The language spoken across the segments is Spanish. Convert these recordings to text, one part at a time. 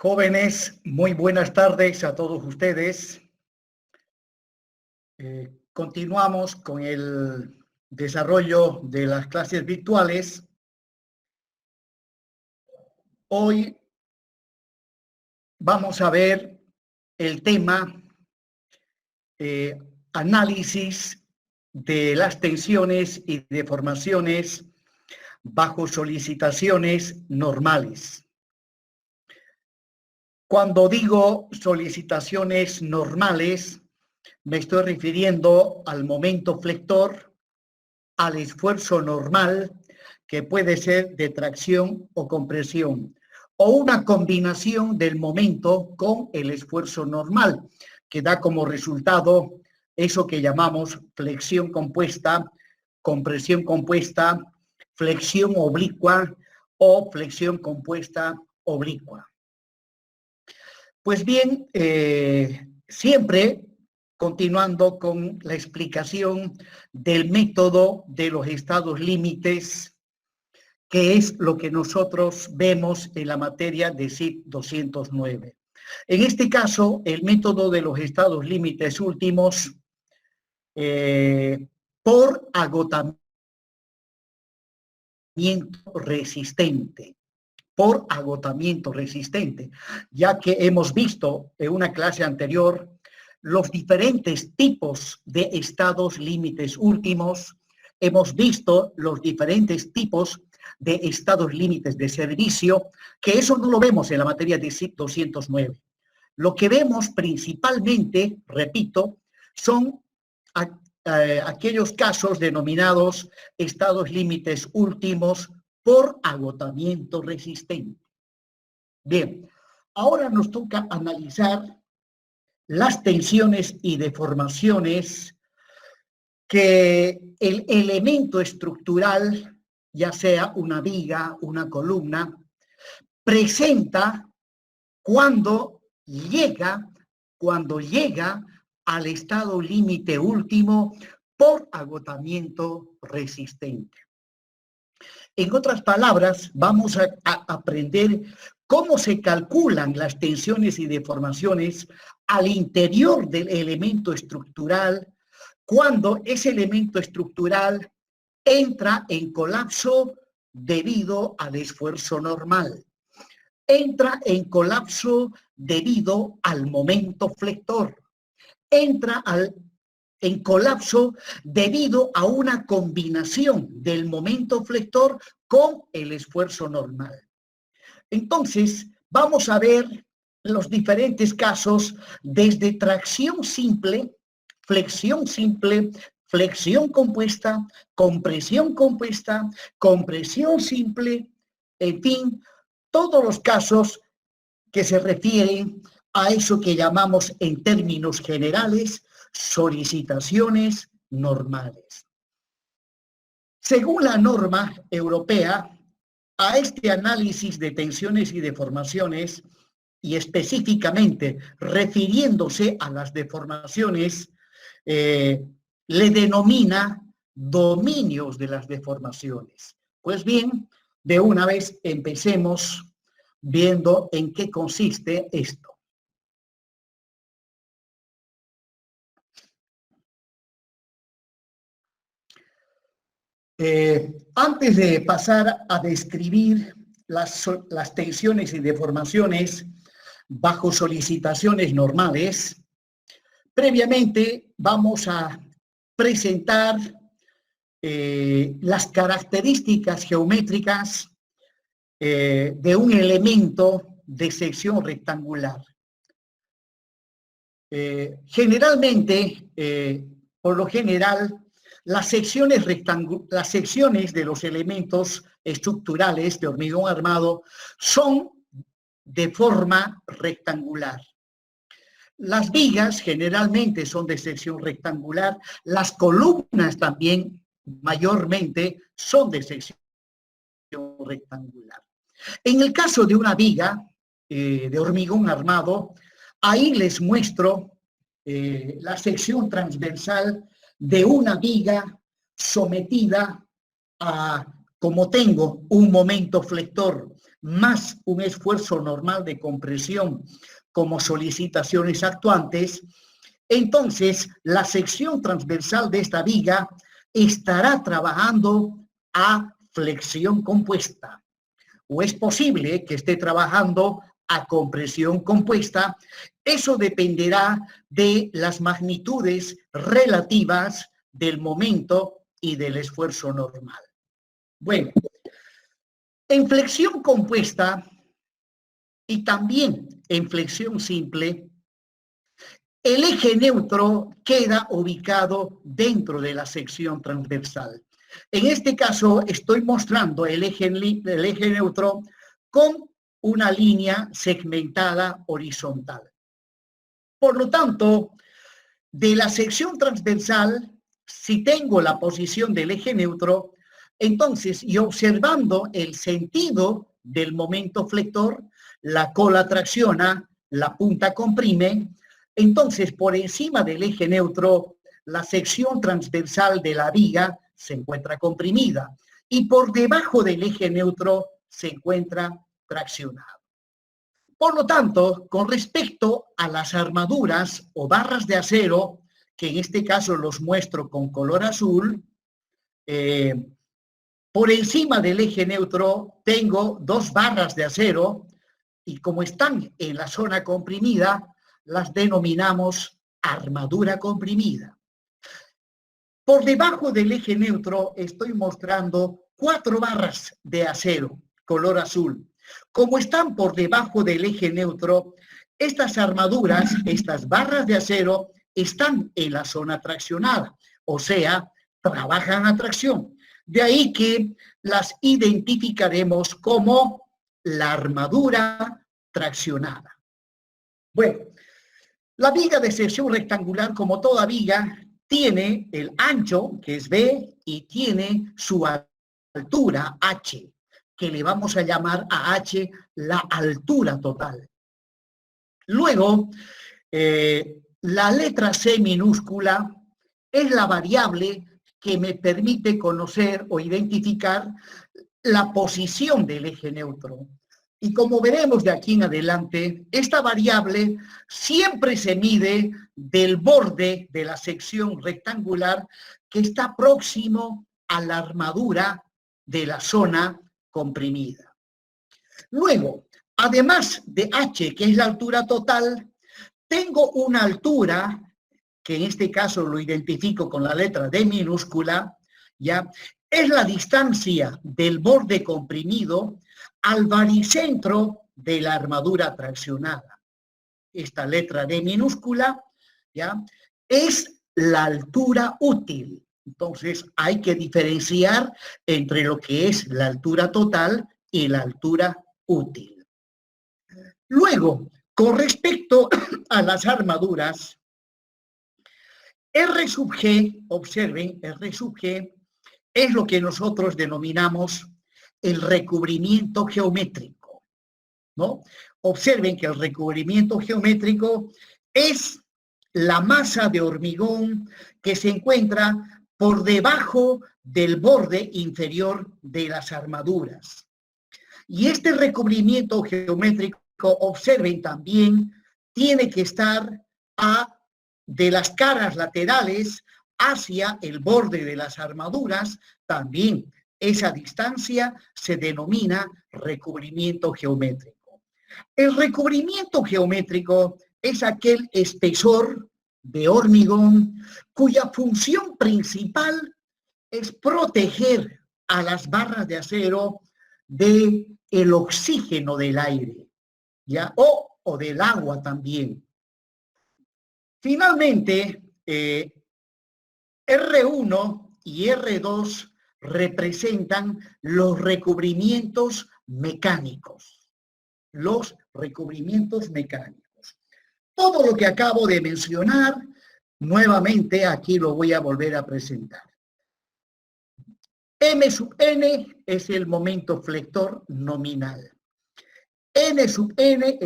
Jóvenes, muy buenas tardes a todos ustedes. Continuamos con el desarrollo de las clases virtuales. Hoy vamos a ver el tema análisis de las tensiones y deformaciones bajo solicitaciones normales. Cuando digo solicitaciones normales, me estoy refiriendo al momento flector, al esfuerzo normal, que puede ser de tracción o compresión, o una combinación del momento con el esfuerzo normal, que da como resultado eso que llamamos flexión compuesta, compresión compuesta, flexión oblicua o flexión compuesta oblicua. Pues bien, siempre continuando con la explicación del método de los estados límites, que es lo que nosotros vemos en la materia de SIP 209. En este caso, el método de los estados límites últimos por agotamiento resistente. Por agotamiento resistente, ya que hemos visto en una clase anterior los diferentes tipos de estados límites últimos, hemos visto los diferentes tipos de estados límites de servicio, que eso no lo vemos en la materia de SIP 209. Lo que vemos principalmente, repito, son aquellos casos denominados estados límites últimos por agotamiento resistente. Bien, ahora nos toca analizar las tensiones y deformaciones que el elemento estructural, ya sea una viga, una columna, presenta cuando llega al estado límite último por agotamiento resistente. En otras palabras, vamos a aprender cómo se calculan las tensiones y deformaciones al interior del elemento estructural cuando ese elemento estructural entra en colapso debido al esfuerzo normal. Entra en colapso debido al momento flector. Entra en colapso debido a una combinación del momento flector con el esfuerzo normal. Entonces, vamos a ver los diferentes casos desde tracción simple, flexión compuesta, compresión simple, en fin, todos los casos que se refieren a eso que llamamos en términos generales solicitaciones normales. Según la norma europea, a este análisis de tensiones y deformaciones, y específicamente refiriéndose a las deformaciones, le denomina dominios de las deformaciones. Pues bien, de una vez empecemos viendo en qué consiste esto. Antes de pasar a describir las tensiones y deformaciones bajo solicitaciones normales, previamente vamos a presentar las características geométricas de un elemento de sección rectangular. Generalmente, por lo general, las secciones de los elementos estructurales de hormigón armado son de forma rectangular. Las vigas generalmente son de sección rectangular, las columnas también mayormente son de sección rectangular. En el caso de una viga de hormigón armado, ahí les muestro la sección transversal de una viga sometida a como tengo un momento flector más un esfuerzo normal de compresión como solicitaciones actuantes, entonces la sección transversal de esta viga estará trabajando a flexión compuesta. O es posible que esté trabajando a compresión compuesta. Eso dependerá de las magnitudes relativas del momento y del esfuerzo normal. Bueno, en flexión compuesta y también en flexión simple, el eje neutro queda ubicado dentro de la sección transversal. En este caso estoy mostrando el eje neutro con una línea segmentada horizontal. Por lo tanto, de la sección transversal, si tengo la posición del eje neutro, entonces, y observando el sentido del momento flector, la cola tracciona, la punta comprime, entonces por encima del eje neutro, la sección transversal de la viga se encuentra comprimida y por debajo del eje neutro se encuentra traccionado. Por lo tanto, con respecto a las armaduras o barras de acero, que en este caso los muestro con color azul, por encima del eje neutro tengo dos barras de acero y como están en la zona comprimida, las denominamos armadura comprimida. Por debajo del eje neutro estoy mostrando 4 barras de acero, color azul. Como están por debajo del eje neutro, estas armaduras, estas barras de acero, están en la zona traccionada, o sea, trabajan a tracción. De ahí que las identificaremos como la armadura traccionada. Bueno, la viga de sección rectangular, como toda viga, tiene el ancho, que es B, y tiene su altura, H, que le vamos a llamar a H la altura total. Luego, la letra C minúscula es la variable que me permite conocer o identificar la posición del eje neutro. Y como veremos de aquí en adelante, esta variable siempre se mide del borde de la sección rectangular que está próximo a la armadura de la zona comprimida. Luego, además de H, que es la altura total, tengo una altura, que en este caso lo identifico con la letra D minúscula, ¿ya? Es la distancia del borde comprimido al baricentro de la armadura traccionada. Esta letra D minúscula, ¿ya? Es la altura útil. Entonces, hay que diferenciar entre lo que es la altura total y la altura útil. Luego, con respecto a las armaduras, R sub G, observen, R sub G es lo que nosotros denominamos el recubrimiento geométrico, ¿no? Observen que el recubrimiento geométrico es la masa de hormigón que se encuentra por debajo del borde inferior de las armaduras. Y este recubrimiento geométrico, observen también, tiene que estar de las caras laterales hacia el borde de las armaduras. También esa distancia se denomina recubrimiento geométrico. El recubrimiento geométrico es aquel espesor de hormigón cuya función principal es proteger a las barras de acero del oxígeno del aire, ¿ya? O del agua también. Finalmente, R1 y R2 representan los recubrimientos mecánicos. Los recubrimientos mecánicos. Todo lo que acabo de mencionar, nuevamente aquí lo voy a volver a presentar. M sub n es el momento flector nominal. N sub n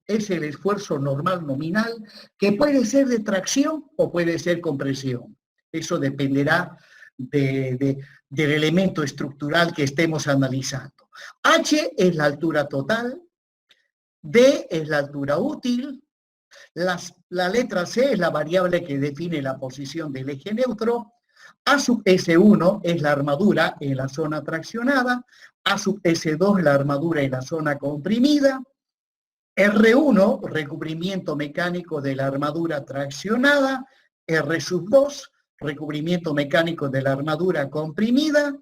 es el esfuerzo normal nominal, que puede ser de tracción o puede ser compresión. Eso dependerá del elemento estructural que estemos analizando. H es la altura total, D es la altura útil, la letra C es la variable que define la posición del eje neutro, A sub S1 es la armadura en la zona traccionada, A sub S2 la armadura en la zona comprimida, R1, recubrimiento mecánico de la armadura traccionada, R sub 2, recubrimiento mecánico de la armadura comprimida,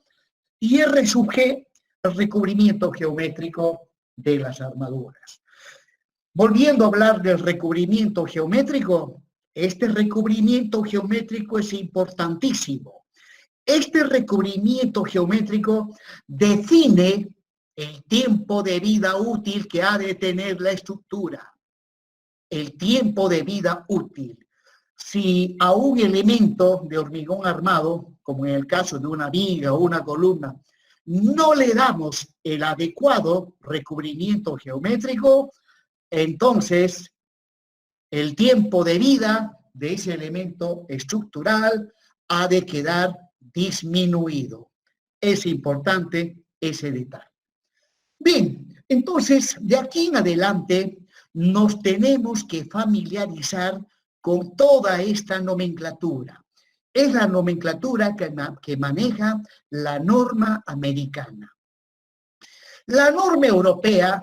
y R sub G, el recubrimiento geométrico de las armaduras. Volviendo a hablar del recubrimiento geométrico, este recubrimiento geométrico es importantísimo. Este recubrimiento geométrico define el tiempo de vida útil que ha de tener la estructura. El tiempo de vida útil. Si a un elemento de hormigón armado, como en el caso de una viga o una columna, no le damos el adecuado recubrimiento geométrico, entonces el tiempo de vida de ese elemento estructural ha de quedar disminuido. Es importante ese detalle. Bien, entonces de aquí en adelante nos tenemos que familiarizar con toda esta nomenclatura. Es la nomenclatura que maneja la norma americana. La norma europea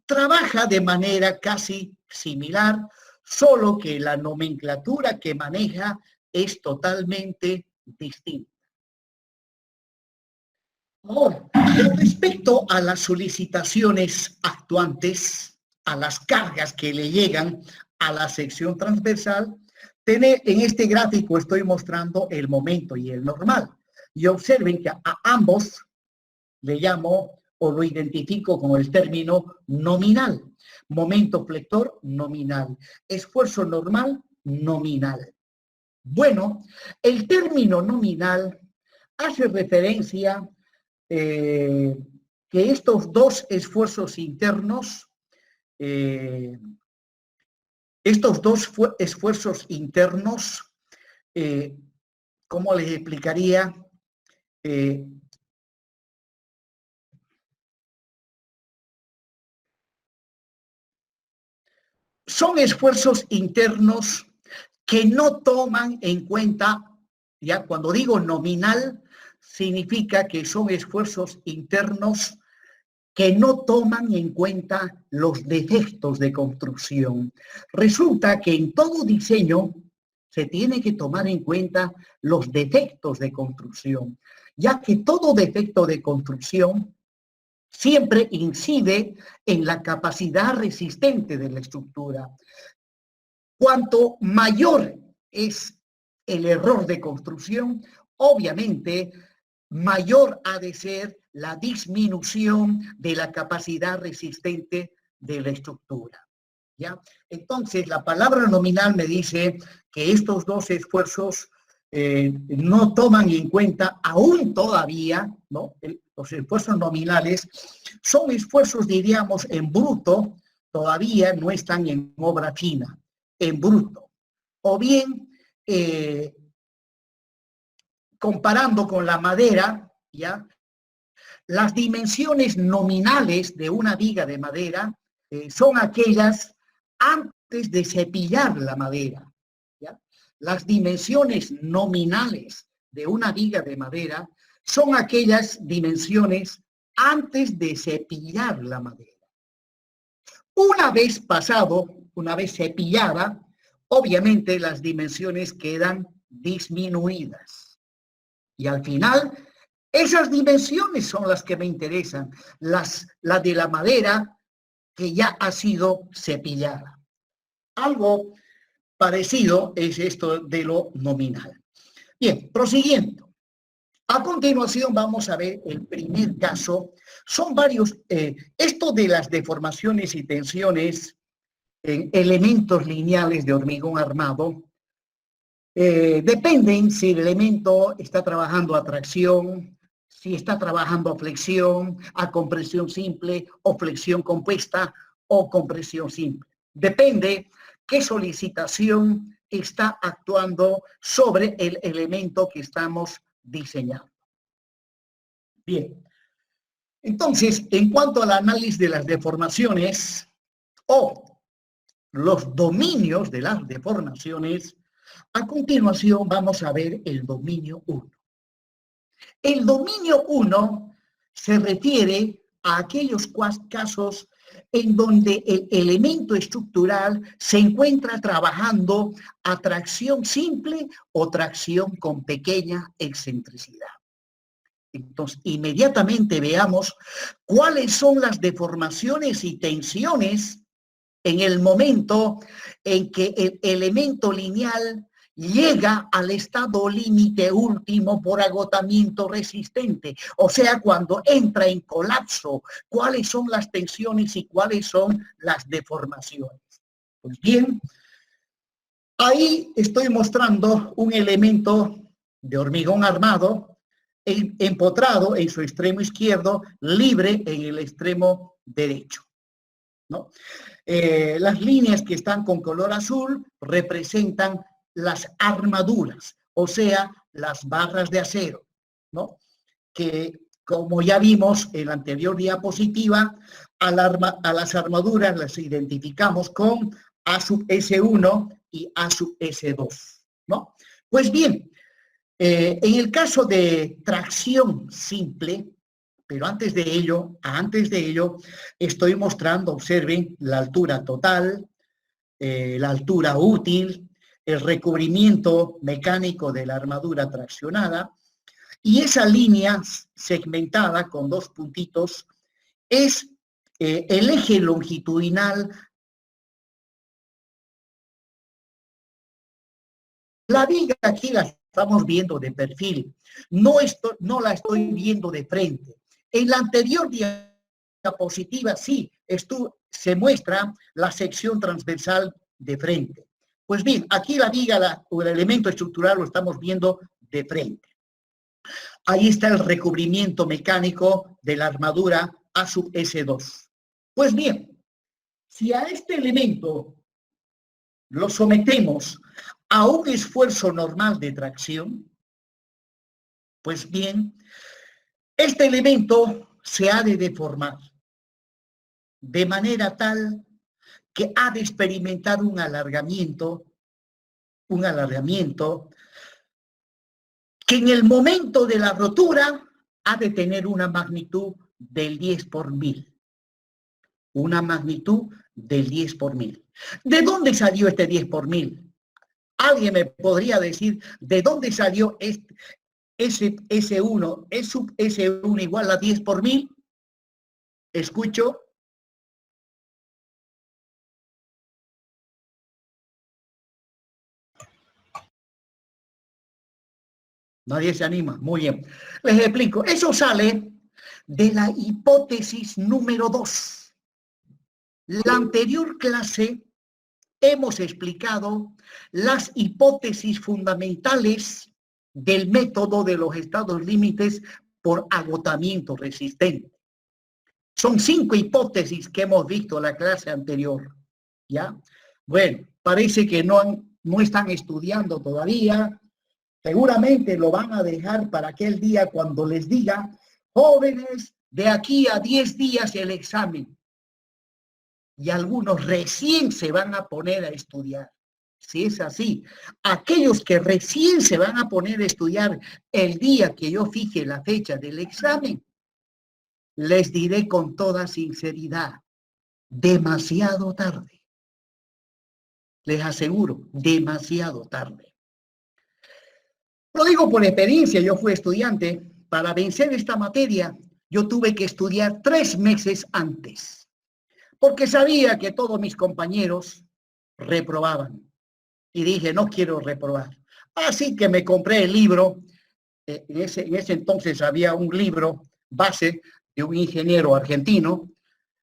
trabaja de manera casi similar, solo que la nomenclatura que maneja es totalmente distinta. Ahora, con respecto a las solicitaciones actuantes, a las cargas que le llegan a la sección transversal, en este gráfico estoy mostrando el momento y el normal. Y observen que a ambos le llamo o lo identifico con el término nominal. Momento flector, nominal. Esfuerzo normal, nominal. Bueno, el término nominal hace referencia que estos dos esfuerzos internos, ¿cómo les explicaría? Son esfuerzos internos que no toman en cuenta, ya cuando digo nominal, significa que son esfuerzos internos que no toman en cuenta los defectos de construcción. Resulta que en todo diseño se tiene que tomar en cuenta los defectos de construcción, ya que todo defecto de construcción siempre incide en la capacidad resistente de la estructura. Cuanto mayor es el error de construcción, obviamente mayor ha de ser la disminución de la capacidad resistente de la estructura. ¿Ya? Entonces, la palabra nominal me dice que estos dos esfuerzos no toman en cuenta aún todavía, ¿no? Los esfuerzos nominales son esfuerzos, diríamos, en bruto, todavía no están en obra fina, en bruto. O bien, comparando con la madera, ¿ya? Las dimensiones nominales de una viga de madera son aquellas antes de cepillar la madera, ¿ya? Las dimensiones nominales de una viga de madera son aquellas dimensiones antes de cepillar la madera. Una vez pasado, una vez cepillada, obviamente las dimensiones quedan disminuidas. Y al final, esas dimensiones son las que me interesan, la de la madera que ya ha sido cepillada. Algo parecido es esto de lo nominal. Bien, prosiguiendo. A continuación vamos a ver el primer caso. Son varios, esto de las deformaciones y tensiones en elementos lineales de hormigón armado, dependen si el elemento está trabajando a tracción, si está trabajando a flexión, a compresión simple, o flexión compuesta, o compresión simple. Depende qué solicitación está actuando sobre el elemento que estamos diseñado. Bien. Entonces, en cuanto al análisis de las deformaciones o los dominios de las deformaciones, a continuación vamos a ver el dominio 1. El dominio 1 se refiere a aquellos casos en donde el elemento estructural se encuentra trabajando a tracción simple o tracción con pequeña excentricidad. Entonces, inmediatamente veamos cuáles son las deformaciones y tensiones en el momento en que el elemento lineal llega al estado límite último por agotamiento resistente. O sea, cuando entra en colapso, cuáles son las tensiones y cuáles son las deformaciones. Pues bien, ahí estoy mostrando un elemento de hormigón armado empotrado en su extremo izquierdo, libre en el extremo derecho, ¿no? Las líneas que están con color azul representan las armaduras, o sea, las barras de acero, ¿no? Que, como ya vimos en la anterior diapositiva, a las armaduras las identificamos con A sub S1 y A sub S2, ¿no? Pues bien, en el caso de tracción simple, pero antes de ello, estoy mostrando, observen, la altura total, la altura útil, el recubrimiento mecánico de la armadura traccionada, y esa línea segmentada con dos puntitos es el eje longitudinal. La viga aquí la estamos viendo de perfil, no la estoy viendo de frente. En la anterior diapositiva sí, se muestra la sección transversal de frente. Pues bien, aquí la viga o el elemento estructural lo estamos viendo de frente. Ahí está el recubrimiento mecánico de la armadura A sub S2. Pues bien, si a este elemento lo sometemos a un esfuerzo normal de tracción, pues bien, este elemento se ha de deformar de manera tal que ha de experimentar un alargamiento que en el momento de la rotura ha de tener una magnitud del 10 por 1000. Una magnitud del 10 por 1000. ¿De dónde salió este 10 por 1000? ¿Alguien me podría decir de dónde salió ese S1? ¿Es sub S1 igual a 10 por 1000? Escucho. Nadie se anima. Muy bien. Les explico. Eso sale de la hipótesis número 2. La anterior clase hemos explicado las hipótesis fundamentales del método de los estados límites por agotamiento resistente. Son 5 hipótesis que hemos visto en la clase anterior, ¿ya? Bueno, parece que no están estudiando todavía. Seguramente lo van a dejar para aquel día cuando les diga, jóvenes, de aquí a 10 días el examen. Y algunos recién se van a poner a estudiar. Si es así, aquellos que recién se van a poner a estudiar el día que yo fije la fecha del examen, les diré con toda sinceridad, demasiado tarde. Les aseguro, demasiado tarde. Lo digo por experiencia, yo fui estudiante. Para vencer esta materia, yo tuve que estudiar 3 meses antes, porque sabía que todos mis compañeros reprobaban. Y dije, no quiero reprobar. Así que me compré el libro. En ese entonces había un libro base de un ingeniero argentino,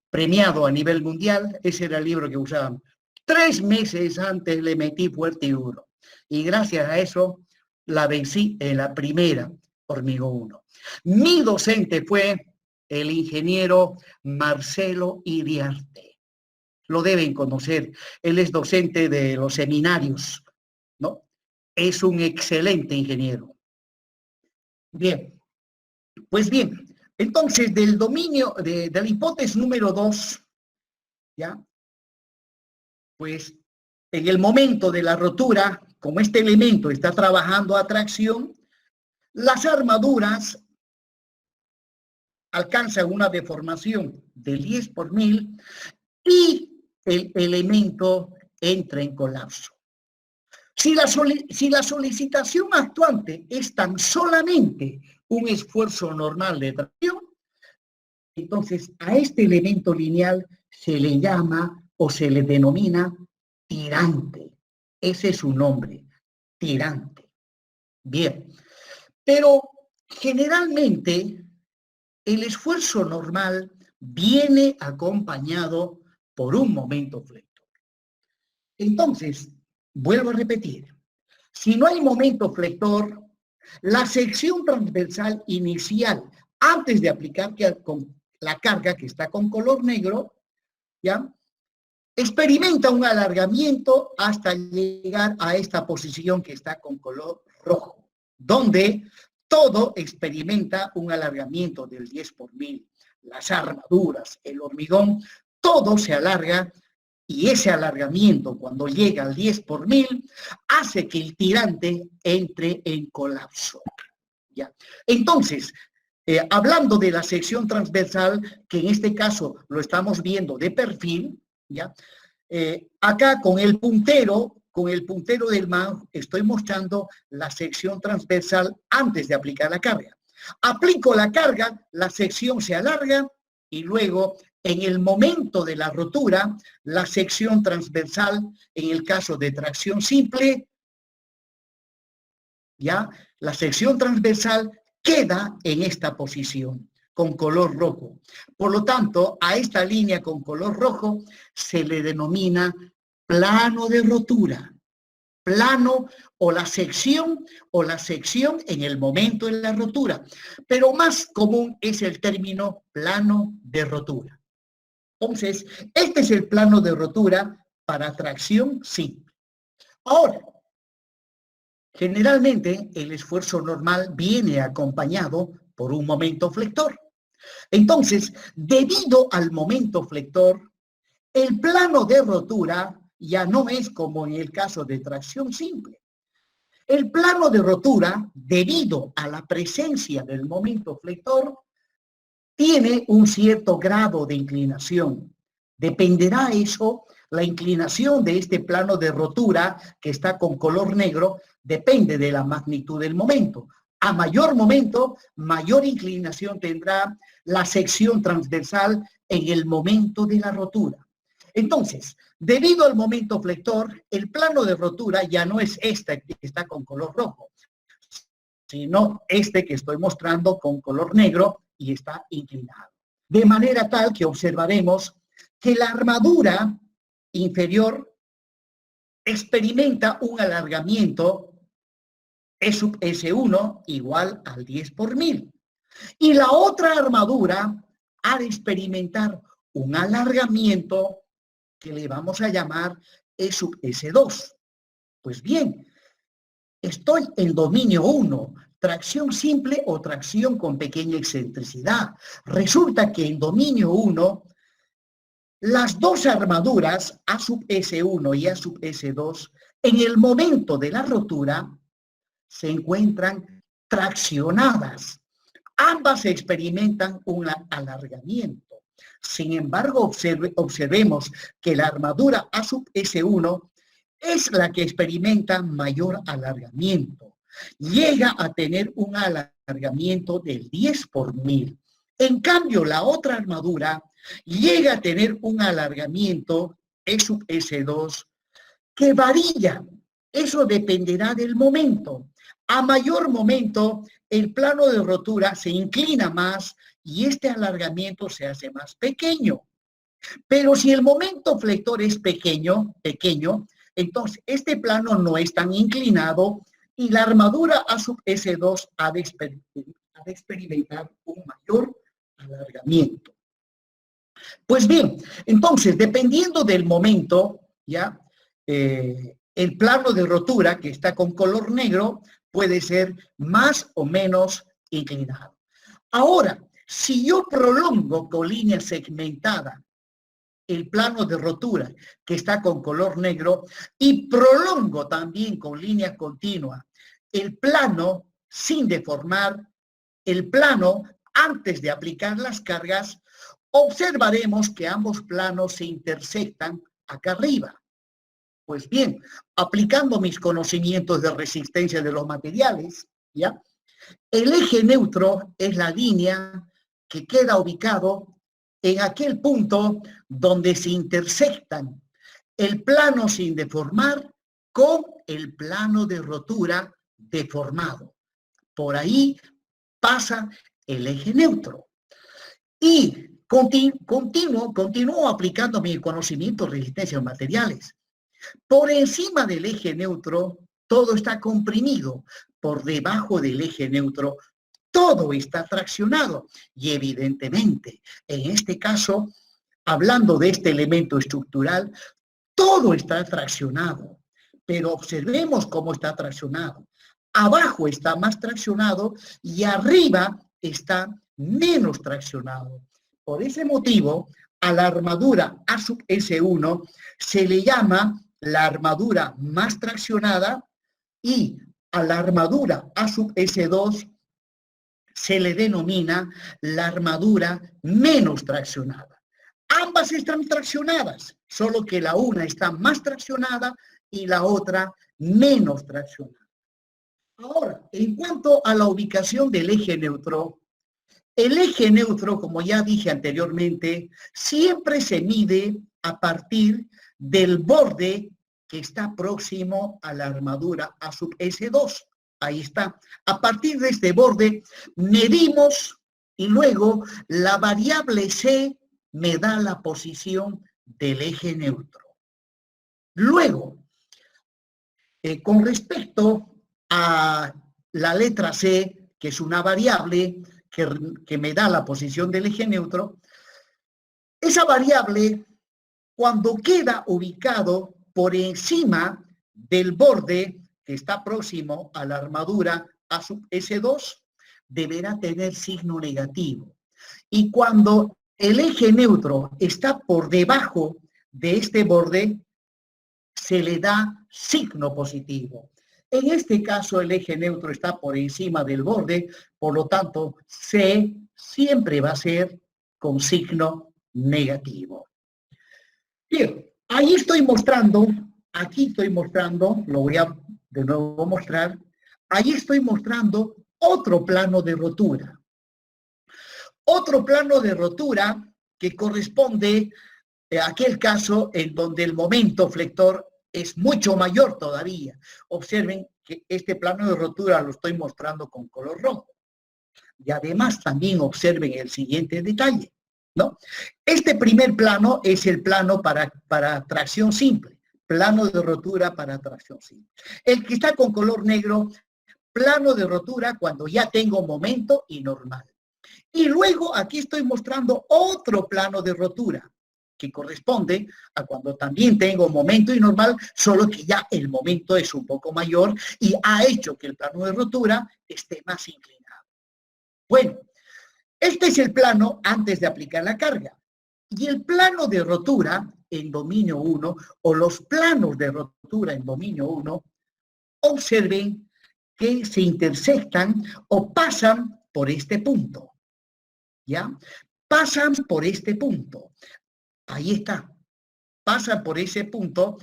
premiado a nivel mundial. Ese era el libro que usaban. 3 meses antes le metí fuerte y duro. Y gracias a eso la vencí en la primera hormigón 1. Mi docente fue el ingeniero Marcelo Iriarte. Lo deben conocer. Él es docente de los seminarios, ¿no? Es un excelente ingeniero. Bien, pues bien, entonces del dominio, de la hipótesis número 2, ¿ya? Pues en el momento de la rotura, como este elemento está trabajando a tracción, las armaduras alcanzan una deformación del 10 por 1000 y el elemento entra en colapso. Si la solicitación actuante es tan solamente un esfuerzo normal de tracción, entonces a este elemento lineal se le llama o se le denomina tirante. Ese es su nombre, tirante. Bien, pero generalmente el esfuerzo normal viene acompañado por un momento flector. Entonces, vuelvo a repetir, si no hay momento flector, la sección transversal inicial, antes de aplicar la carga que está con color negro, ¿ya? Experimenta un alargamiento hasta llegar a esta posición que está con color rojo, donde todo experimenta un alargamiento del 10 por 1000. Las armaduras, el hormigón, todo se alarga y ese alargamiento cuando llega al 10 por 1000 hace que el tirante entre en colapso. ¿Ya? Entonces, hablando de la sección transversal, que en este caso lo estamos viendo de perfil, ¿ya? Acá con el puntero del mouse estoy mostrando la sección transversal antes de aplicar la carga. Aplico la carga, la sección se alarga y luego en el momento de la rotura, la sección transversal, en el caso de tracción simple, ¿ya? La sección transversal queda en esta posición, con color rojo. Por lo tanto, a esta línea con color rojo se le denomina plano de rotura. Plano o la sección en el momento de la rotura. Pero más común es el término plano de rotura. Entonces, este es el plano de rotura para tracción simple. Ahora, generalmente el esfuerzo normal viene acompañado por un momento flector. Entonces, debido al momento flector, el plano de rotura ya no es como en el caso de tracción simple. El plano de rotura, debido a la presencia del momento flector, tiene un cierto grado de inclinación. Dependerá eso, la inclinación de este plano de rotura que está con color negro, depende de la magnitud del momento. A mayor momento, mayor inclinación tendrá la sección transversal en el momento de la rotura. Entonces, debido al momento flector, el plano de rotura ya no es este que está con color rojo, sino este que estoy mostrando con color negro y está inclinado. De manera tal que observaremos que la armadura inferior experimenta un alargamiento E sub S1 igual al 10 por 1000. Y la otra armadura ha de experimentar un alargamiento que le vamos a llamar E sub S2. Pues bien, estoy en dominio 1, tracción simple o tracción con pequeña excentricidad. Resulta que en dominio 1, las dos armaduras, A sub S1 y A sub S2, en el momento de la rotura, se encuentran traccionadas. Ambas experimentan un alargamiento. Sin embargo, observemos que la armadura A sub S1 es la que experimenta mayor alargamiento. Llega a tener un alargamiento del 10 por 1000. En cambio, la otra armadura llega a tener un alargamiento E sub S2 que varía. Eso dependerá del momento. A mayor momento, el plano de rotura se inclina más y este alargamiento se hace más pequeño. Pero si el momento flector es pequeño, entonces este plano no es tan inclinado y la armadura A sub S2 ha de experimentar un mayor alargamiento. Pues bien, entonces, dependiendo del momento, ¿ya? El plano de rotura, que está con color negro, puede ser más o menos inclinado. Ahora, si yo prolongo con línea segmentada el plano de rotura que está con color negro y prolongo también con línea continua el plano sin deformar, el plano antes de aplicar las cargas, observaremos que ambos planos se intersectan acá arriba. Pues bien, aplicando mis conocimientos de resistencia de los materiales, ¿ya? El eje neutro es la línea que queda ubicado en aquel punto donde se intersectan el plano sin deformar con el plano de rotura deformado. Por ahí pasa el eje neutro. Y continúo aplicando mi conocimiento de resistencia de materiales. Por encima del eje neutro, todo está comprimido. Por debajo del eje neutro, todo está traccionado. Y evidentemente, en este caso, hablando de este elemento estructural, todo está traccionado. Pero observemos cómo está traccionado. Abajo está más traccionado y arriba está menos traccionado. Por ese motivo, a la armadura A sub S1 se le llama la armadura más traccionada y a la armadura A sub S2 se le denomina la armadura menos traccionada. Ambas están traccionadas, solo que la una está más traccionada y la otra menos traccionada. Ahora, en cuanto a la ubicación del eje neutro, el eje neutro, como ya dije anteriormente, siempre se mide a partir del borde que está próximo a la armadura A sub S2. Ahí está. A partir de este borde medimos y luego la variable C me da la posición del eje neutro. Luego, con respecto a la letra C, que es una variable que me da la posición del eje neutro, esa variable, cuando queda ubicado por encima del borde que está próximo a la armadura A sub S2, deberá tener signo negativo. Y cuando el eje neutro está por debajo de este borde, se le da signo positivo. En este caso, el eje neutro está por encima del borde, por lo tanto, C siempre va a ser con signo negativo. Bien, ahí estoy mostrando, aquí estoy mostrando, lo voy a de nuevo mostrar, ahí estoy mostrando otro plano de rotura. Otro plano de rotura que corresponde a aquel caso en donde el momento flector es mucho mayor todavía. Observen que este plano de rotura lo estoy mostrando con color rojo. Y además también observen el siguiente detalle, ¿no? Este primer plano es el plano para tracción simple, plano de rotura para tracción simple. El que está con color negro, plano de rotura cuando ya tengo momento y normal. Y luego aquí estoy mostrando otro plano de rotura, que corresponde a cuando también tengo momento y normal, solo que ya el momento es un poco mayor y ha hecho que el plano de rotura esté más inclinado. Bueno, este es el plano antes de aplicar la carga. Y el plano de rotura en dominio 1, o los planos de rotura en dominio 1, observen que se intersectan o pasan por este punto. ¿Ya? Pasan por este punto. Ahí está. Pasan por ese punto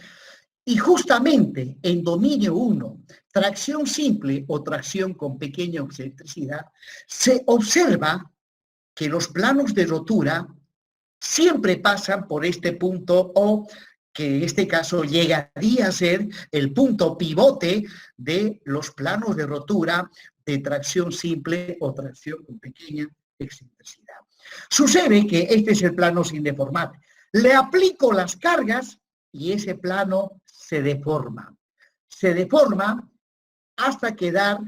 y justamente en dominio 1, tracción simple o tracción con pequeña excentricidad, se observa que los planos de rotura siempre pasan por este punto o que en este caso llegaría a ser el punto pivote de los planos de rotura de tracción simple o tracción con pequeña excentricidad. Sucede que este es el plano sin deformar. Le aplico las cargas y ese plano se deforma. Se deforma hasta quedar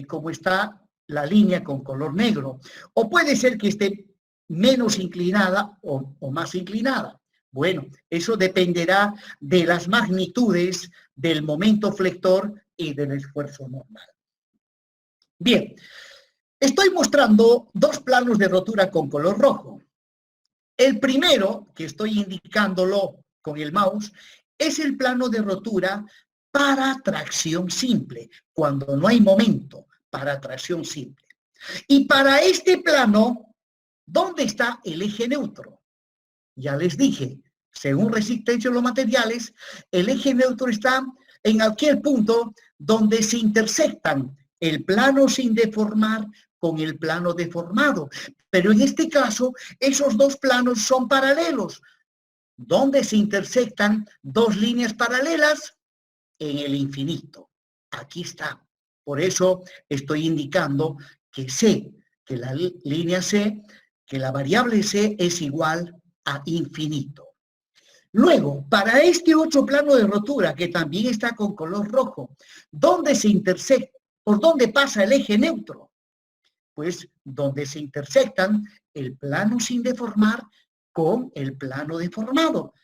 como está la línea con color negro. O puede ser que esté menos inclinada o más inclinada. Bueno, eso dependerá de las magnitudes del momento flector y del esfuerzo normal. Bien, Estoy mostrando dos planos de rotura con color rojo. El primero, que estoy indicándolo con el mouse, es el plano de rotura para tracción simple, cuando no hay momento, para tracción simple. Y para este plano, ¿dónde está el eje neutro? Ya les dije, según resistencia de los materiales, el eje neutro está en aquel punto donde se intersectan el plano sin deformar con el plano deformado. Pero en este caso, esos dos planos son paralelos. ¿Dónde se intersectan dos líneas paralelas? En el infinito. Aquí está. Por eso estoy indicando que C, que la línea C, que la variable C es igual a infinito. Luego, para este otro plano de rotura, que también está con color rojo, ¿dónde se intersecta? ¿Por dónde pasa el eje neutro? Pues donde se intersectan el plano sin deformar con el plano deformado.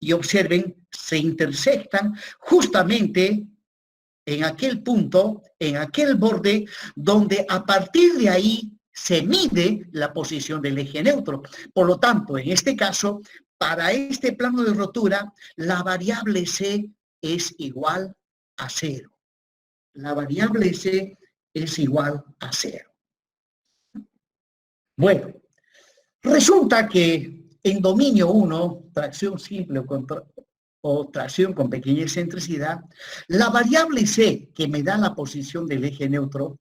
Y observen, se intersectan justamente en aquel punto, en aquel borde, donde a partir de ahí se mide la posición del eje neutro. Por lo tanto, en este caso, para este plano de rotura, la variable C es igual a 0. La variable C es igual a 0. Bueno, resulta que en dominio 1, tracción simple o tracción con pequeña excentricidad, la variable C, que me da la posición del eje neutro,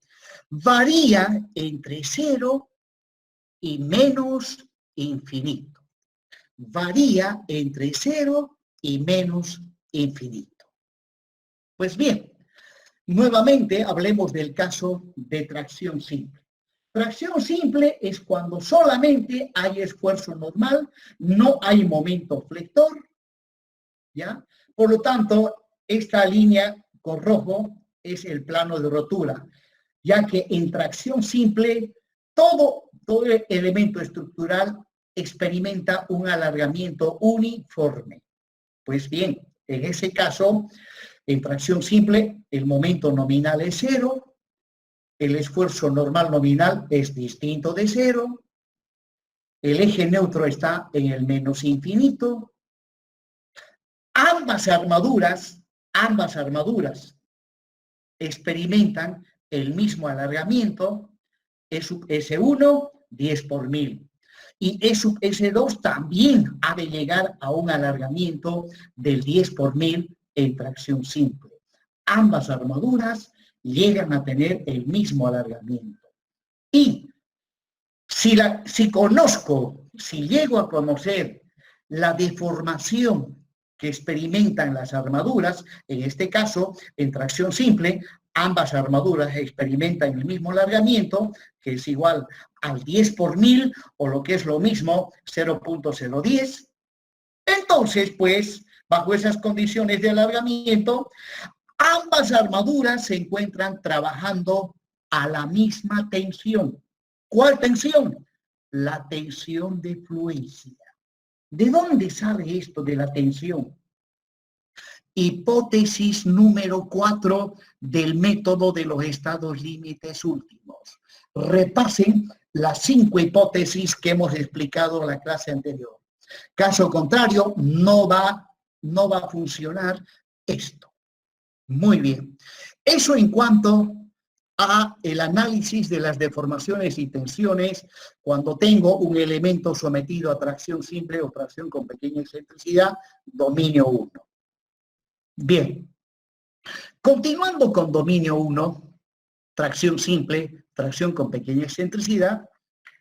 varía entre 0 y menos infinito. Varía entre 0 y menos infinito. Pues bien, nuevamente hablemos del caso de tracción simple. Tracción simple es cuando solamente hay esfuerzo normal, no hay momento flector, ¿ya? Por lo tanto, esta línea con rojo es el plano de rotura, ya que en tracción simple todo elemento estructural experimenta un alargamiento uniforme. Pues bien, en ese caso, en tracción simple, el momento nominal es 0, el esfuerzo normal nominal es distinto de 0, el eje neutro está en el menos infinito, ambas armaduras experimentan el mismo alargamiento, E sub S1, 10 por 1000. Y E sub S2 también ha de llegar a un alargamiento del 10 por 1000 en tracción simple. Ambas armaduras llegan a tener el mismo alargamiento. Y si llego a conocer la deformación que experimentan las armaduras, en este caso, en tracción simple, ambas armaduras experimentan el mismo alargamiento, que es igual al 10 por 1000, o lo que es lo mismo, 0.010. Entonces, pues, bajo esas condiciones de alargamiento, ambas armaduras se encuentran trabajando a la misma tensión. ¿Cuál tensión? La tensión de fluencia. ¿De dónde sale esto de la tensión? Hipótesis número 4 del método de los estados límites últimos. Repasen las 5 hipótesis que hemos explicado en la clase anterior. Caso contrario, no va a funcionar esto. Muy bien. Eso en cuanto a el análisis de las deformaciones y tensiones cuando tengo un elemento sometido a tracción simple o tracción con pequeña excentricidad, dominio 1. Bien. Continuando con dominio 1, tracción simple, tracción con pequeña excentricidad,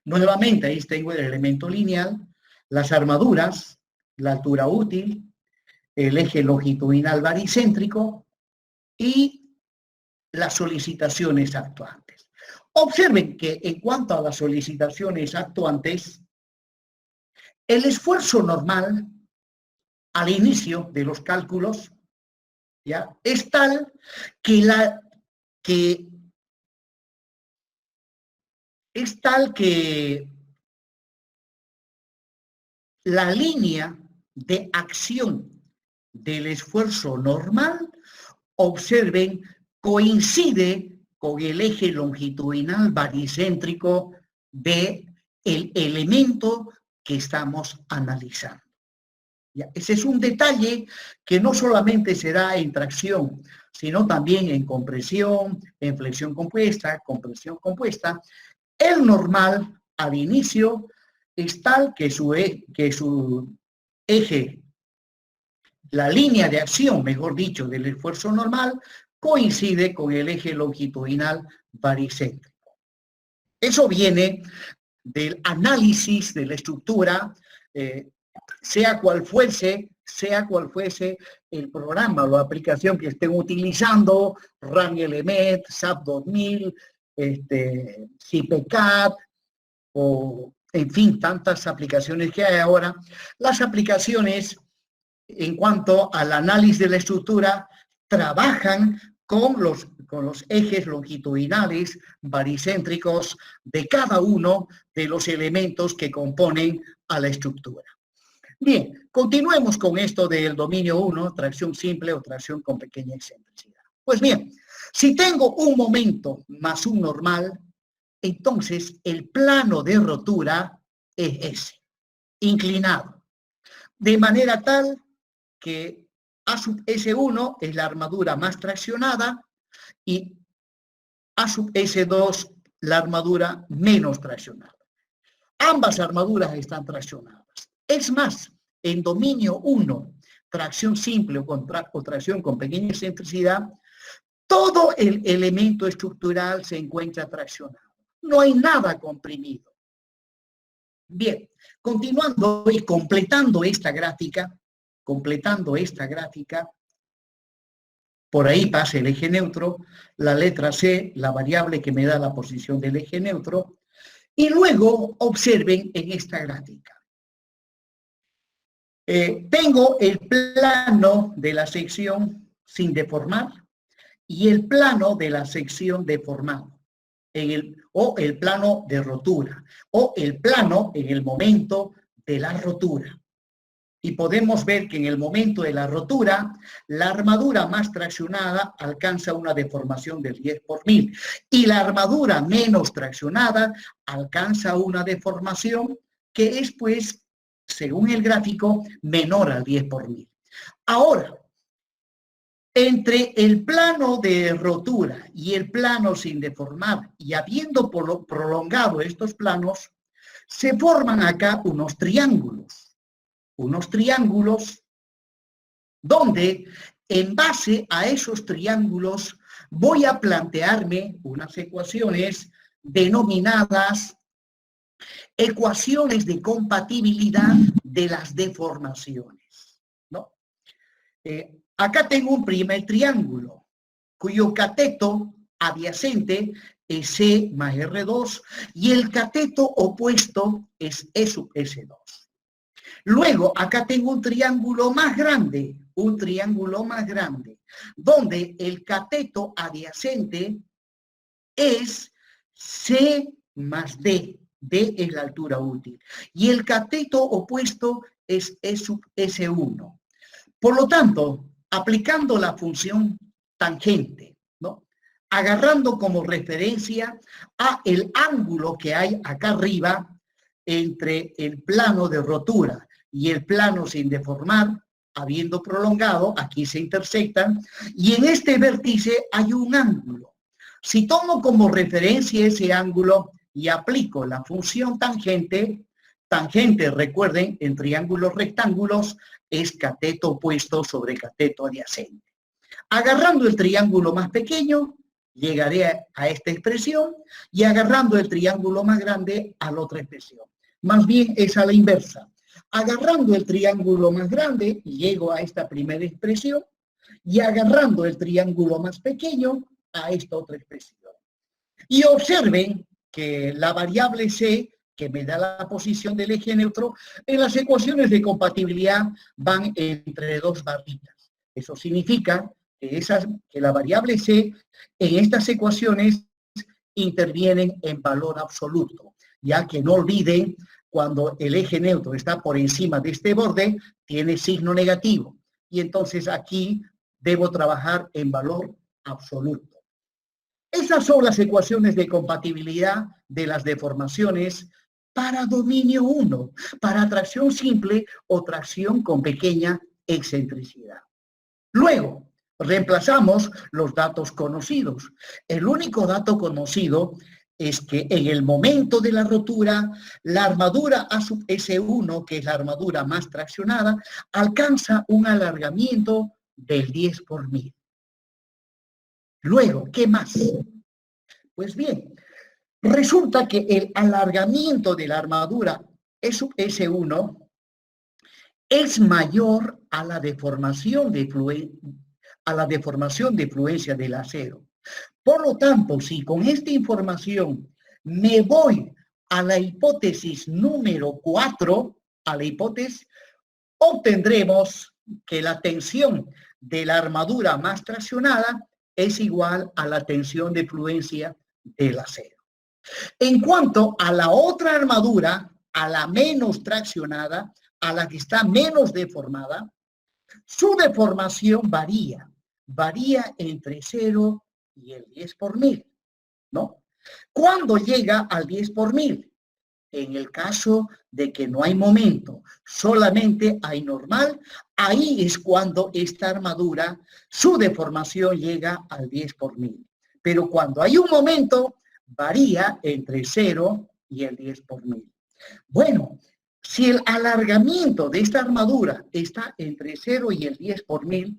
nuevamente ahí tengo el elemento lineal, las armaduras, la altura útil, el eje longitudinal baricéntrico y las solicitaciones actuantes. Observen que en cuanto a las solicitaciones actuantes, el esfuerzo normal al inicio de los cálculos, ¿ya?, es tal que la línea de acción del esfuerzo normal, observen, coincide con el eje longitudinal baricéntrico del elemento que estamos analizando. ¿Ya? Ese es un detalle que no solamente se da en tracción, sino también en compresión, en flexión compuesta, compresión compuesta. El normal al inicio es tal que su eje, la línea de acción, mejor dicho, del esfuerzo normal, coincide con el eje longitudinal baricéntrico. Eso viene del análisis de la estructura, sea cual fuese el programa o la aplicación que estén utilizando, RAN-LMET, SAP 2000, CIPECAT, o en fin, tantas aplicaciones que hay ahora. Las aplicaciones, en cuanto al análisis de la estructura, trabajan con los ejes longitudinales baricéntricos de cada uno de los elementos que componen a la estructura. Bien, continuemos con esto del dominio 1, tracción simple o tracción con pequeña excentricidad. Pues bien, si tengo un momento más un normal, entonces el plano de rotura es ese, inclinado, de manera tal que A sub S1 es la armadura más traccionada y A sub S2 la armadura menos traccionada. Ambas armaduras están traccionadas. Es más, en dominio 1, tracción simple o tracción con pequeña excentricidad, todo el elemento estructural se encuentra traccionado. No hay nada comprimido. Bien, continuando y completando esta gráfica, por ahí pasa el eje neutro, la letra C, la variable que me da la posición del eje neutro, y luego observen en esta gráfica. Tengo el plano de la sección sin deformar y el plano de la sección deformado, o el plano de rotura, o el plano en el momento de la rotura. Y podemos ver que en el momento de la rotura, la armadura más traccionada alcanza una deformación del 10 por 1000 y la armadura menos traccionada alcanza una deformación que es, pues, según el gráfico, menor al 10 por 1000. Ahora, entre el plano de rotura y el plano sin deformar, y habiendo prolongado estos planos, se forman acá unos triángulos donde en base a esos triángulos voy a plantearme unas ecuaciones denominadas ecuaciones de compatibilidad de las deformaciones, ¿no? Acá tengo un primer triángulo cuyo cateto adyacente es C más R2 y el cateto opuesto es E sub S2. Luego, acá tengo un triángulo más grande, donde el cateto adyacente es C más D. D es la altura útil. Y el cateto opuesto es E sub S1. Por lo tanto, aplicando la función tangente, ¿no? Agarrando como referencia a el ángulo que hay acá arriba entre el plano de rotura y el plano sin deformar, habiendo prolongado, aquí se intersectan, y en este vértice hay un ángulo. Si tomo como referencia ese ángulo y aplico la función tangente, recuerden, en triángulos rectángulos es cateto opuesto sobre cateto adyacente. Agarrando el triángulo más pequeño, llegaré a esta expresión, y agarrando el triángulo más grande a la otra expresión. Más bien es a la inversa. Agarrando el triángulo más grande, llego a esta primera expresión, y agarrando el triángulo más pequeño, a esta otra expresión. Y observen que la variable C, que me da la posición del eje neutro, en las ecuaciones de compatibilidad van entre dos barritas. Eso significa que la variable C en estas ecuaciones intervienen en valor absoluto, ya que no olviden, cuando el eje neutro está por encima de este borde, tiene signo negativo. Y entonces aquí debo trabajar en valor absoluto. Esas son las ecuaciones de compatibilidad de las deformaciones para dominio 1, para tracción simple o tracción con pequeña excentricidad. Luego, reemplazamos los datos conocidos. El único dato conocido es que en el momento de la rotura, la armadura A sub S1, que es la armadura más traccionada, alcanza un alargamiento del 10 por 1000. Luego, ¿qué más? Pues bien, resulta que el alargamiento de la armadura E sub S1 es mayor a la deformación de fluencia del acero. Por lo tanto, si con esta información me voy a la hipótesis número 4, obtendremos que la tensión de la armadura más traccionada es igual a la tensión de fluencia del acero. En cuanto a la otra armadura, a la menos traccionada, a la que está menos deformada, su deformación varía entre 0 y el 10 por 1000, ¿no? ¿Cuándo llega al 10 por 1000? En el caso de que no hay momento, solamente hay normal, ahí es cuando esta armadura, su deformación llega al 10 por 1000. Pero cuando hay un momento, varía entre 0 y el 10 por 1000. Bueno, si el alargamiento de esta armadura está entre 0 y el 10 por 1000,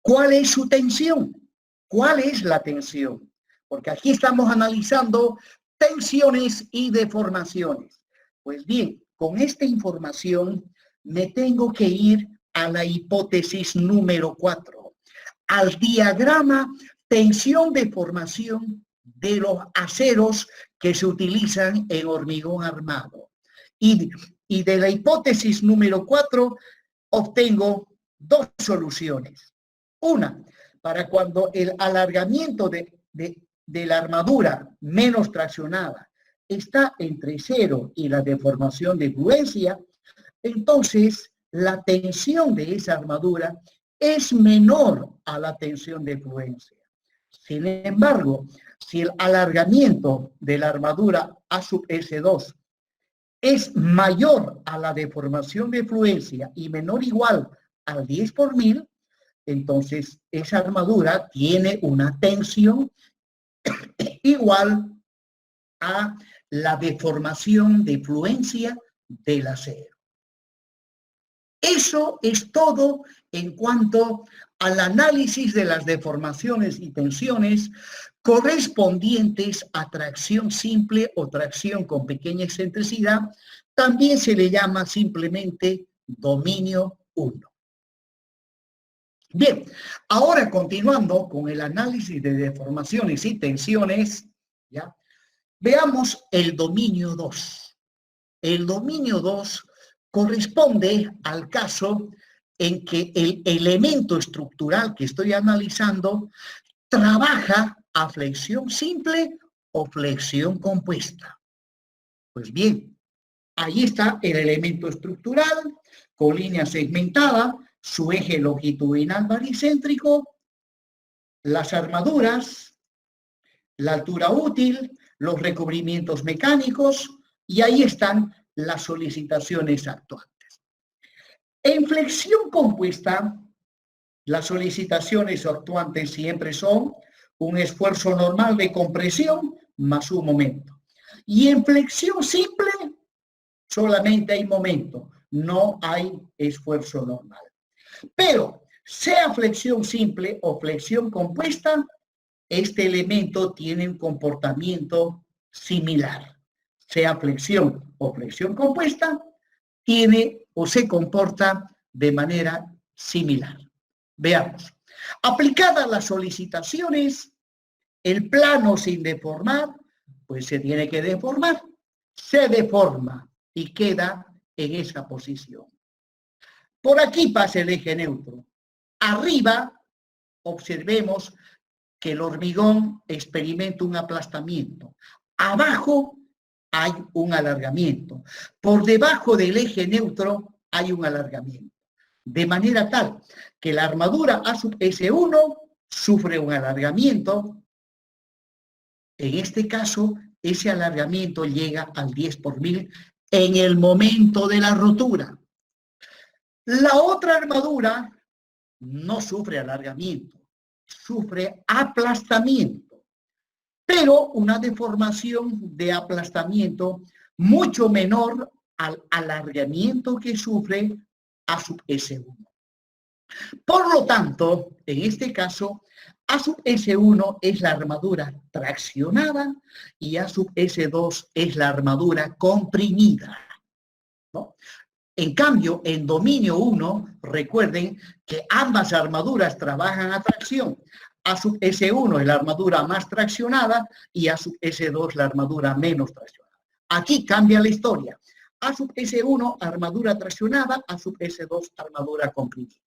¿cuál es su tensión? ¿Cuál es la tensión? Porque aquí estamos analizando tensiones y deformaciones. Pues bien, con esta información me tengo que ir a la hipótesis número 4, al diagrama tensión-deformación de los aceros que se utilizan en hormigón armado. Y de la hipótesis número 4 obtengo dos soluciones. Una, para cuando el alargamiento de la armadura menos traccionada está entre 0 y la deformación de fluencia, entonces la tensión de esa armadura es menor a la tensión de fluencia. Sin embargo, si el alargamiento de la armadura A sub S2 es mayor a la deformación de fluencia y menor o igual al 10 por 1000, entonces esa armadura tiene una tensión igual a la deformación de fluencia del acero. Eso es todo en cuanto al análisis de las deformaciones y tensiones correspondientes a tracción simple o tracción con pequeña excentricidad. También se le llama simplemente dominio 1. Bien, ahora continuando con el análisis de deformaciones y tensiones, ¿ya? Veamos el dominio 2. El dominio 2 corresponde al caso en que el elemento estructural que estoy analizando trabaja a flexión simple o flexión compuesta. Pues bien, ahí está el elemento estructural con línea segmentada, su eje longitudinal baricéntrico, las armaduras, la altura útil, los recubrimientos mecánicos, y ahí están las solicitaciones actuantes. En flexión compuesta, las solicitaciones actuantes siempre son un esfuerzo normal de compresión más un momento. Y en flexión simple, solamente hay momento, no hay esfuerzo normal. Pero, sea flexión simple o flexión compuesta, este elemento tiene un comportamiento similar. Sea flexión o flexión compuesta, tiene o se comporta de manera similar. Veamos. Aplicadas las solicitaciones, el plano sin deformar, pues se tiene que deformar. Se deforma y queda en esa posición. Por aquí pasa el eje neutro. Arriba, observemos que el hormigón experimenta un aplastamiento. Abajo hay un alargamiento. Por debajo del eje neutro hay un alargamiento. De manera tal que la armadura A sub S1 sufre un alargamiento En este caso, ese alargamiento llega al 10 por mil en el momento de la rotura. La otra armadura no sufre alargamiento, sufre aplastamiento, pero una deformación de aplastamiento mucho menor al alargamiento que sufre A sub S1. Por lo tanto, en este caso, A sub S1 es la armadura traccionada y A sub S2 es la armadura comprimida, ¿no? En cambio, en dominio 1, recuerden que ambas armaduras trabajan a tracción. A sub S1 es la armadura más traccionada y A sub S2 la armadura menos traccionada. Aquí cambia la historia. A sub S1, armadura traccionada, A sub S2, armadura comprimida.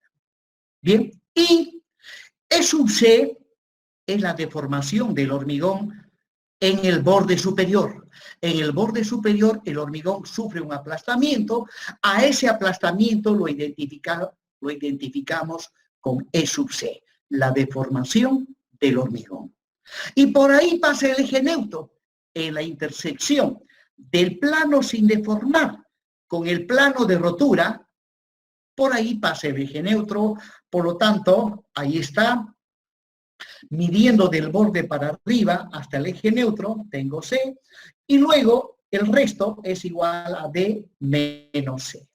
Bien, y E sub C es la deformación del hormigón en el borde superior. En el borde superior el hormigón sufre un aplastamiento. A ese aplastamiento lo identificamos con E sub C, la deformación del hormigón. Y por ahí pasa el eje neutro, en la intersección del plano sin deformar con el plano de rotura. Por ahí pasa el eje neutro, por lo tanto, ahí está, midiendo del borde para arriba hasta el eje neutro, tengo C, y luego el resto es igual a D menos C.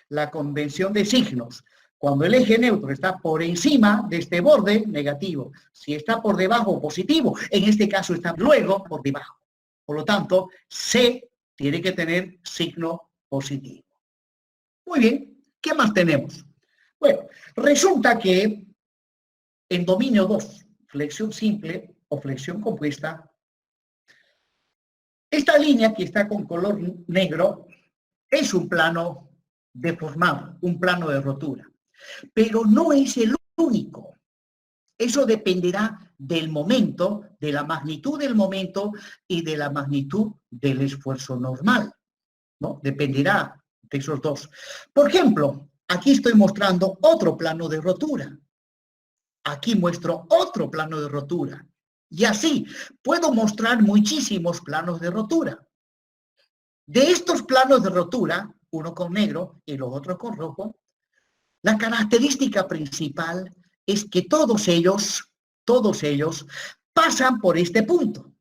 La convención de signos, cuando el eje neutro está por encima de este borde, negativo. Si está por debajo, positivo. En este caso está luego por debajo. Por lo tanto, C tiene que tener signo positivo. Muy bien, ¿qué más tenemos? Bueno, resulta que en dominio 2, flexión simple o flexión compuesta, esta línea que está con color negro es un plano deformado, un plano de rotura. Pero no es el único. Eso dependerá del momento, de la magnitud del momento y de la magnitud del esfuerzo normal, ¿no? Dependerá de esos dos. Por ejemplo, aquí estoy mostrando otro plano de rotura. Aquí muestro otro plano de rotura. Y así, puedo mostrar muchísimos planos de rotura. De estos planos de rotura, uno con negro y los otros con rojo, la característica principal es que todos ellos pasan por este punto.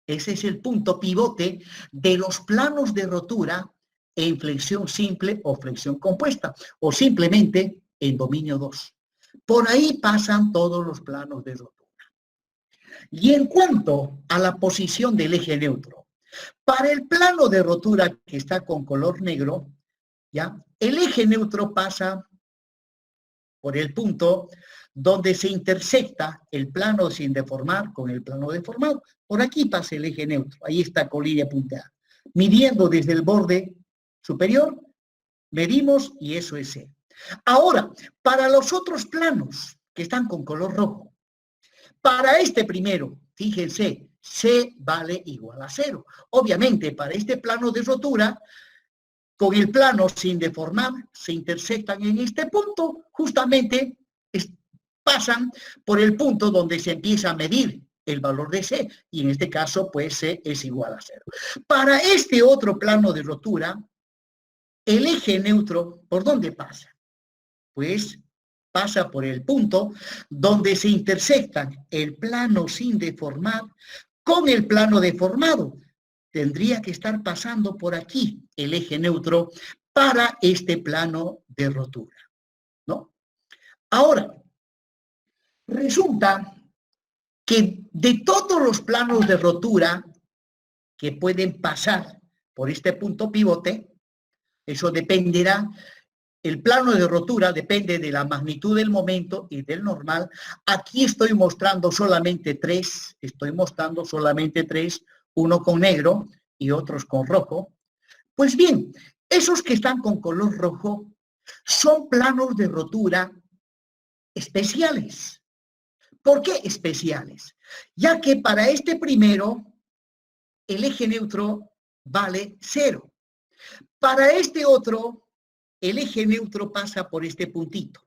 Ese es el punto pivote de los planos de rotura en flexión simple o flexión compuesta, o simplemente en dominio 2. Por ahí pasan todos los planos de rotura. Y en cuanto a la posición del eje neutro, para el plano de rotura que está con color negro, ¿ya? El eje neutro pasa por el punto donde se intersecta el plano sin deformar con el plano deformado. Por aquí pasa el eje neutro, ahí está con línea punteada. Midiendo desde el borde superior, medimos y eso es C. Ahora, para los otros planos que están con color rojo, para este primero, fíjense, C vale igual a 0. Obviamente, para este plano de rotura, con el plano sin deformar, se intersectan en este punto, justamente pasan por el punto donde se empieza a medir el valor de C, y en este caso, pues C es igual a 0. Para este otro plano de rotura, el eje neutro, ¿por dónde pasa? Pues pasa por el punto donde se intersectan el plano sin deformar con el plano deformado. Tendría que estar pasando por aquí el eje neutro para este plano de rotura, ¿no? Ahora, resulta que de todos los planos de rotura que pueden pasar por este punto pivote, eso dependerá, el plano de rotura depende de la magnitud del momento y del normal. Aquí estoy mostrando solamente tres, uno con negro y otros con rojo. Pues bien, esos que están con color rojo son planos de rotura especiales. ¿Por qué especiales? Ya que para este primero, el eje neutro vale 0. Para este otro, el eje neutro pasa por este puntito,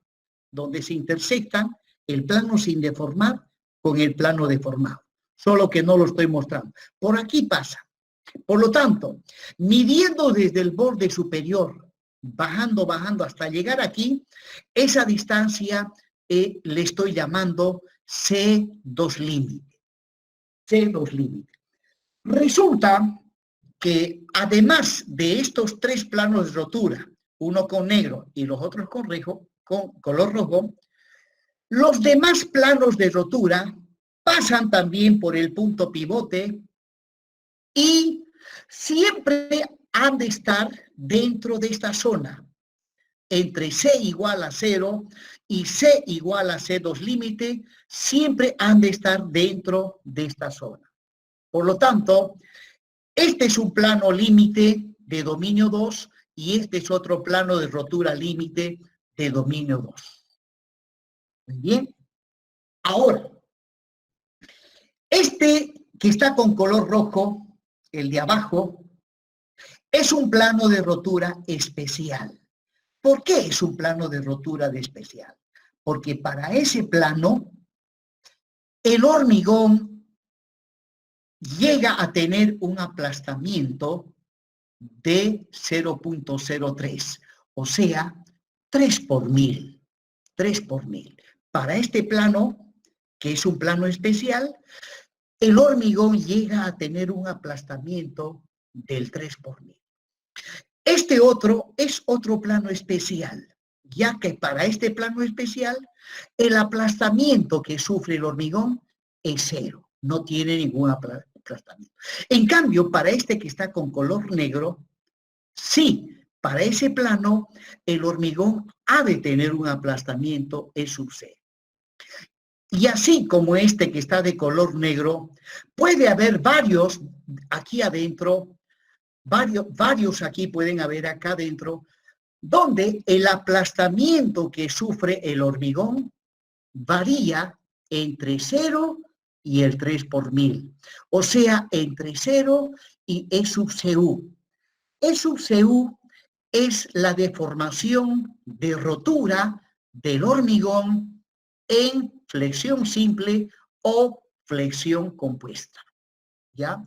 donde se intersectan el plano sin deformar con el plano deformado, solo que no lo estoy mostrando. Por aquí pasa. Por lo tanto, midiendo desde el borde superior, bajando, bajando hasta llegar aquí, esa distancia le estoy llamando C2 límite. C2 límite. Resulta que además de estos tres planos de rotura, uno con negro y los otros con color rojo, los demás planos de rotura pasan también por el punto pivote y siempre han de estar dentro de esta zona, entre C igual a 0 y C igual a C2 límite, siempre han de estar dentro de esta zona. Por lo tanto, este es un plano límite de dominio 2 y este es otro plano de rotura límite de dominio 2. Muy bien. Ahora, este que está con color rojo, el de abajo, es un plano de rotura especial. ¿Por qué es un plano de rotura de especial? Porque para ese plano, el hormigón llega a tener un aplastamiento de 0.03, o sea, 3 por 1000. 3 por 1000. Para este plano, que es un plano especial, el hormigón llega a tener un aplastamiento del 3 por 1000. Este otro es otro plano especial, ya que para este plano especial, el aplastamiento que sufre el hormigón es 0, no tiene ningún aplastamiento. En cambio, para este que está con color negro, sí, para ese plano, el hormigón ha de tener un aplastamiento E sub C. Y así como este que está de color negro, puede haber varios aquí adentro, varios aquí pueden haber acá adentro, donde el aplastamiento que sufre el hormigón varía entre 0 y el 3 por 1000. O sea, entre 0 y E sub CU. E sub CU es la deformación de rotura del hormigón en flexión simple o flexión compuesta. ¿Ya?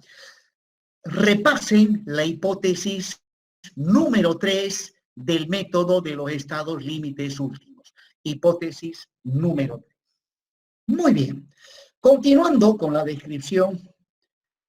Repasen la hipótesis número 3 del método de los estados límites últimos. Hipótesis número 3. Muy bien. Continuando con la descripción,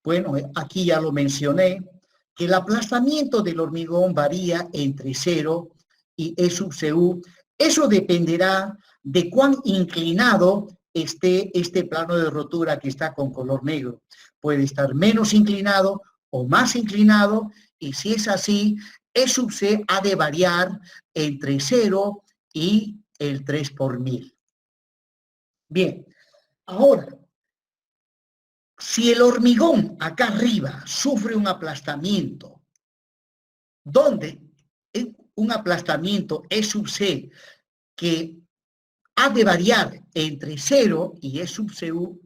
bueno, aquí ya lo mencioné, que el aplastamiento del hormigón varía entre 0 y E sub CU. Eso dependerá de cuán inclinado esté este plano de rotura que está con color negro. Puede estar menos inclinado o más inclinado, y si es así, E sub C ha de variar entre 0 y el 3 por 1000. Bien, ahora, si el hormigón acá arriba sufre un aplastamiento, donde un aplastamiento E sub C que ha de variar entre 0 y E sub CU,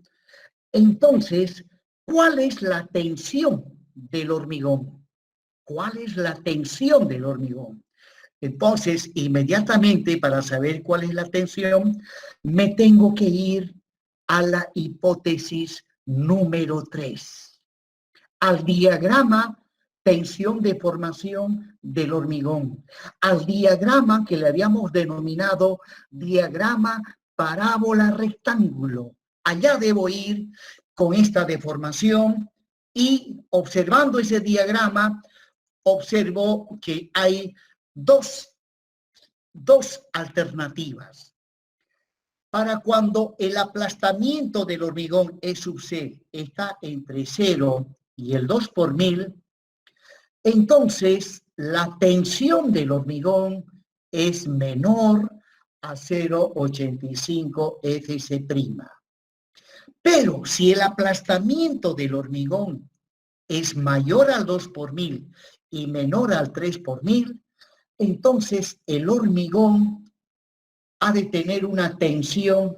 entonces, ¿cuál es la tensión del hormigón? ¿Cuál es la tensión del hormigón? Entonces, inmediatamente, para saber cuál es la tensión, me tengo que ir a la hipótesis número 3, al diagrama tensión-deformación del hormigón, al diagrama que le habíamos denominado diagrama parábola-rectángulo. Allá debo ir con esta deformación y observando ese diagrama, observo que hay dos alternativas. Para cuando el aplastamiento del hormigón E sub C está entre 0 y el 2 por 1000, entonces la tensión del hormigón es menor a 0,85 FC'. Pero si el aplastamiento del hormigón es mayor al 2 por 1000 y menor al 3 por 1000, entonces el hormigón ha de tener una tensión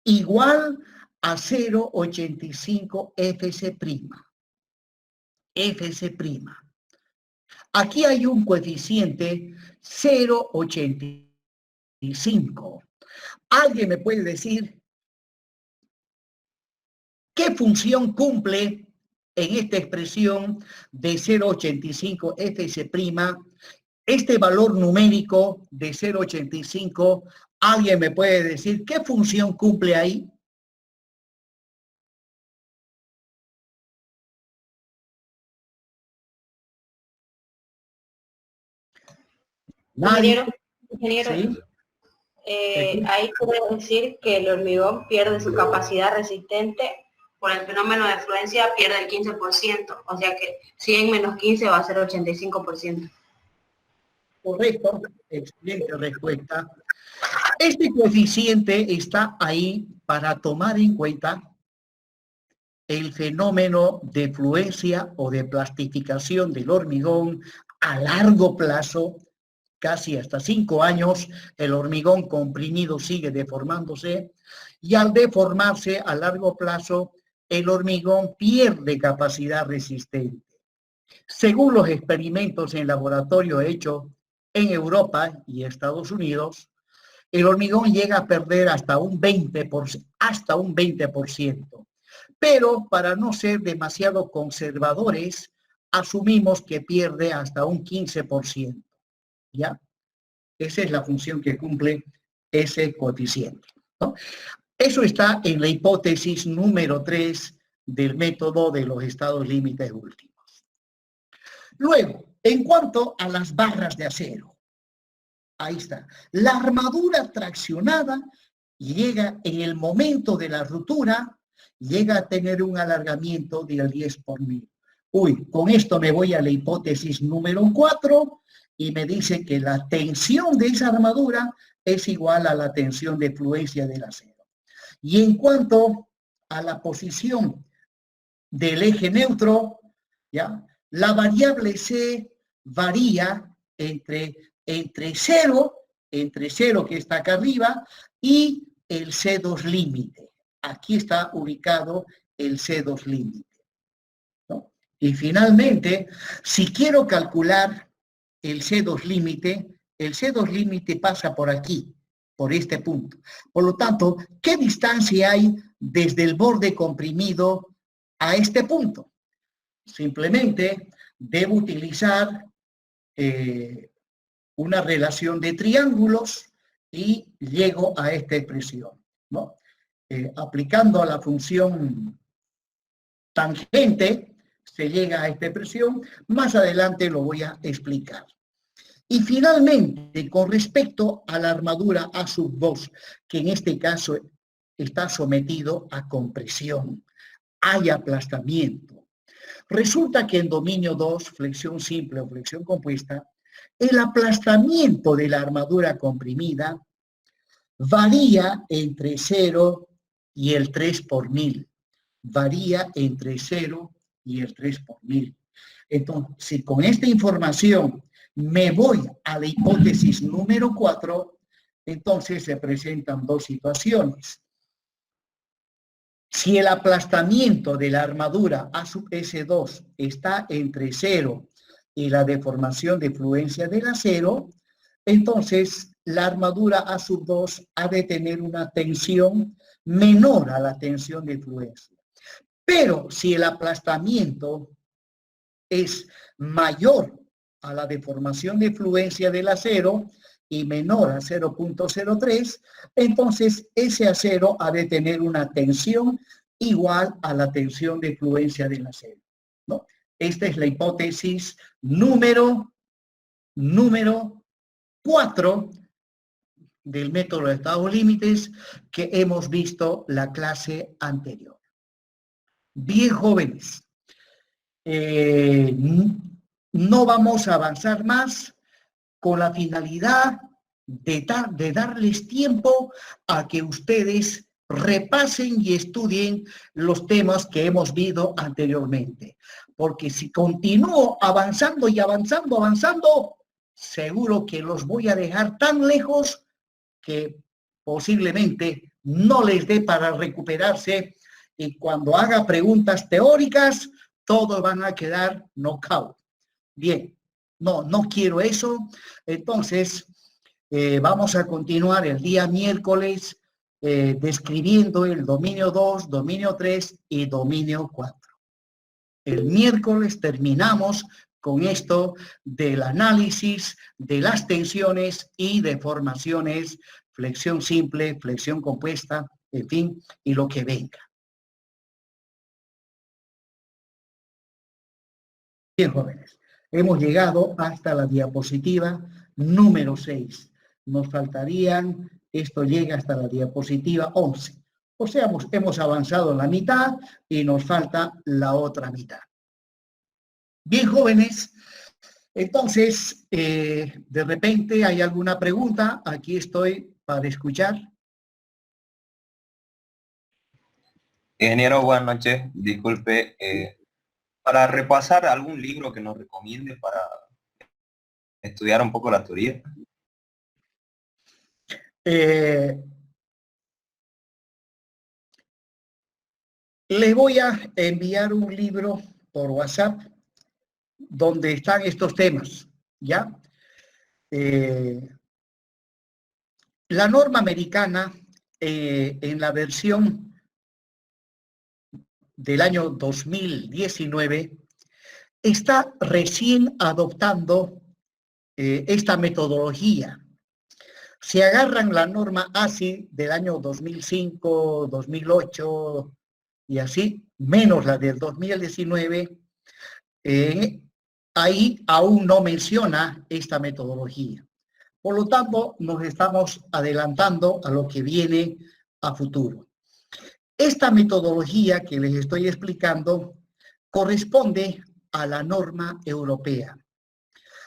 igual a 0,85 FC'. FC'. Aquí hay un coeficiente 0,85. 85. ¿Alguien me puede decir ¿Qué función cumple en esta expresión de 0,85 fs'? Este valor numérico de 0,85, ¿alguien me puede decir qué función cumple ahí? Nadie. Ingeniero, ¿Sí? ahí quiere decir que el hormigón pierde su capacidad resistente por el fenómeno de fluencia, pierde el 15%, o sea que 100 menos 15 va a ser 85%. Correcto, excelente respuesta. Este coeficiente está ahí para tomar en cuenta el fenómeno de fluencia o de plastificación del hormigón a largo plazo, casi hasta 5 años, el hormigón comprimido sigue deformándose y al deformarse a largo plazo, el hormigón pierde capacidad resistente. Según los experimentos en laboratorio hechos en Europa y Estados Unidos, el hormigón llega a perder hasta un 20%. Pero para no ser demasiado conservadores, asumimos que pierde hasta un 15%. ¿Ya? Esa es la función que cumple ese coeficiente, ¿no? Eso está en la hipótesis número 3 del método de los estados límites últimos. Luego, en cuanto a las barras de acero, ahí está. La armadura traccionada llega en el momento de la ruptura, llega a tener un alargamiento del 10 por 1000. Uy, con esto me voy a la hipótesis número 4 y me dice que la tensión de esa armadura es igual a la tensión de fluencia del acero. Y en cuanto a la posición del eje neutro, ¿ya? La variable C varía entre 0 que está acá arriba, y el C2 límite. Aquí está ubicado el C2 límite, ¿no? Y finalmente, si quiero calcular el C2 límite pasa por aquí, por este punto. Por lo tanto, ¿qué distancia hay desde el borde comprimido a este punto? Simplemente debo utilizar una relación de triángulos y llego a esta expresión, ¿no? Aplicando a la función tangente, se llega a esta expresión. Más adelante lo voy a explicar. Y finalmente, con respecto a la armadura A sub 2, que en este caso está sometido a compresión, hay aplastamiento. Resulta que en dominio 2, flexión simple o flexión compuesta, el aplastamiento de la armadura comprimida varía entre 0 y el 3 por 1000. Varía entre 0 y el 3 por 1000. Entonces, si con esta información me voy a la hipótesis número 4, entonces se presentan dos situaciones. Si el aplastamiento de la armadura A sub S2 está entre 0 y la deformación de fluencia del acero, entonces la armadura A sub 2 ha de tener una tensión menor a la tensión de fluencia. Pero si el aplastamiento es mayor a la deformación de fluencia del acero y menor a 0.03, entonces ese acero ha de tener una tensión igual a la tensión de fluencia del acero, ¿no? Esta es la hipótesis número 4 del método de estados límites que hemos visto la clase anterior. Bien, jóvenes, no vamos a avanzar más con la finalidad de darles tiempo a que ustedes repasen y estudien los temas que hemos visto anteriormente. Porque si continúo avanzando y avanzando, seguro que los voy a dejar tan lejos que posiblemente no les dé para recuperarse, y cuando haga preguntas teóricas, todos van a quedar knockout. Bien, no quiero eso. Entonces, vamos a continuar el día miércoles describiendo el dominio 2, dominio 3 y dominio 4. El miércoles terminamos con esto del análisis de las tensiones y deformaciones, flexión simple, flexión compuesta, en fin, y lo que venga. Bien, jóvenes, hemos llegado hasta la diapositiva número 6. Nos faltarían, esto llega hasta la diapositiva 11. O sea, hemos avanzado la mitad y nos falta la otra mitad. Bien, jóvenes, entonces, de repente hay alguna pregunta. Aquí estoy para escuchar. Ingeniero, buenas noches. Disculpe, para repasar algún libro que nos recomiende para estudiar un poco la teoría. Les voy a enviar un libro por WhatsApp donde están estos temas, ¿ya? La norma americana, en la versión del año 2019, está recién adoptando esta metodología. Se agarran la norma ASI del año 2005, 2008 y así, menos la del 2019, ahí aún no menciona esta metodología. Por lo tanto, nos estamos adelantando a lo que viene a futuro. Esta metodología que les estoy explicando corresponde a la norma europea.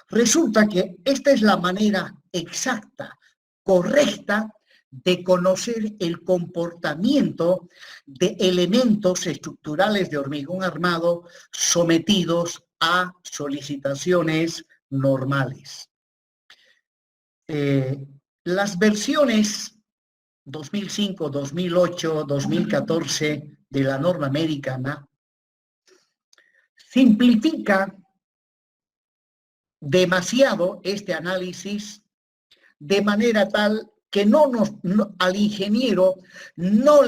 Resulta que esta es la manera exacta, correcta, de conocer el comportamiento de elementos estructurales de hormigón armado sometidos a solicitaciones normales. Las versiones 2005, 2008, 2014 de la norma americana simplifica demasiado este análisis de manera tal que al ingeniero no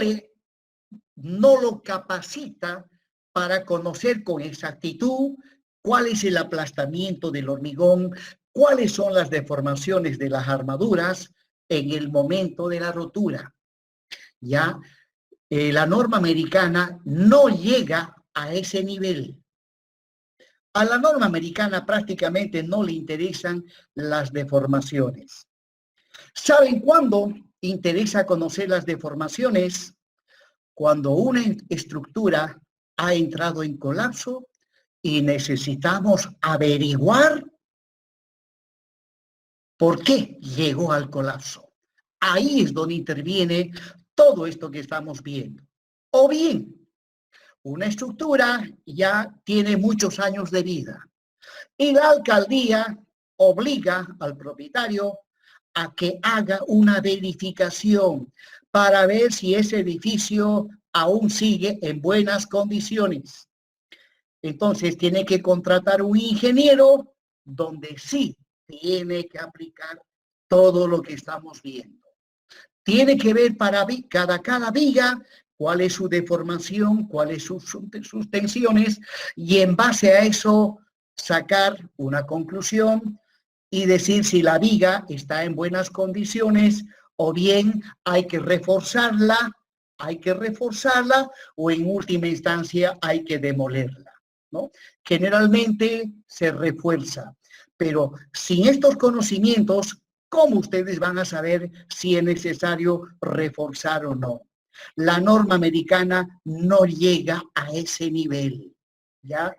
lo capacita para conocer con exactitud cuál es el aplastamiento del hormigón, cuáles son las deformaciones de las armaduras en el momento de la rotura. Ya la norma americana no llega a ese nivel. A la norma americana prácticamente no le interesan las deformaciones. ¿Saben cuándo interesa conocer las deformaciones? Cuando una estructura ha entrado en colapso y necesitamos averiguar por qué llegó al colapso. Ahí es donde interviene todo esto que estamos viendo. O bien, una estructura ya tiene muchos años de vida y la alcaldía obliga al propietario a que haga una verificación para ver si ese edificio aún sigue en buenas condiciones. Entonces tiene que contratar un ingeniero donde sí tiene que aplicar todo lo que estamos viendo. Tiene que ver para cada viga cuál es su deformación, cuáles son sus tensiones y en base a eso sacar una conclusión y decir si la viga está en buenas condiciones o bien hay que reforzarla o en última instancia hay que demolerla, ¿no? Generalmente se refuerza, pero sin estos conocimientos, ¿cómo ustedes van a saber si es necesario reforzar o no? La norma americana no llega a ese nivel, ¿ya?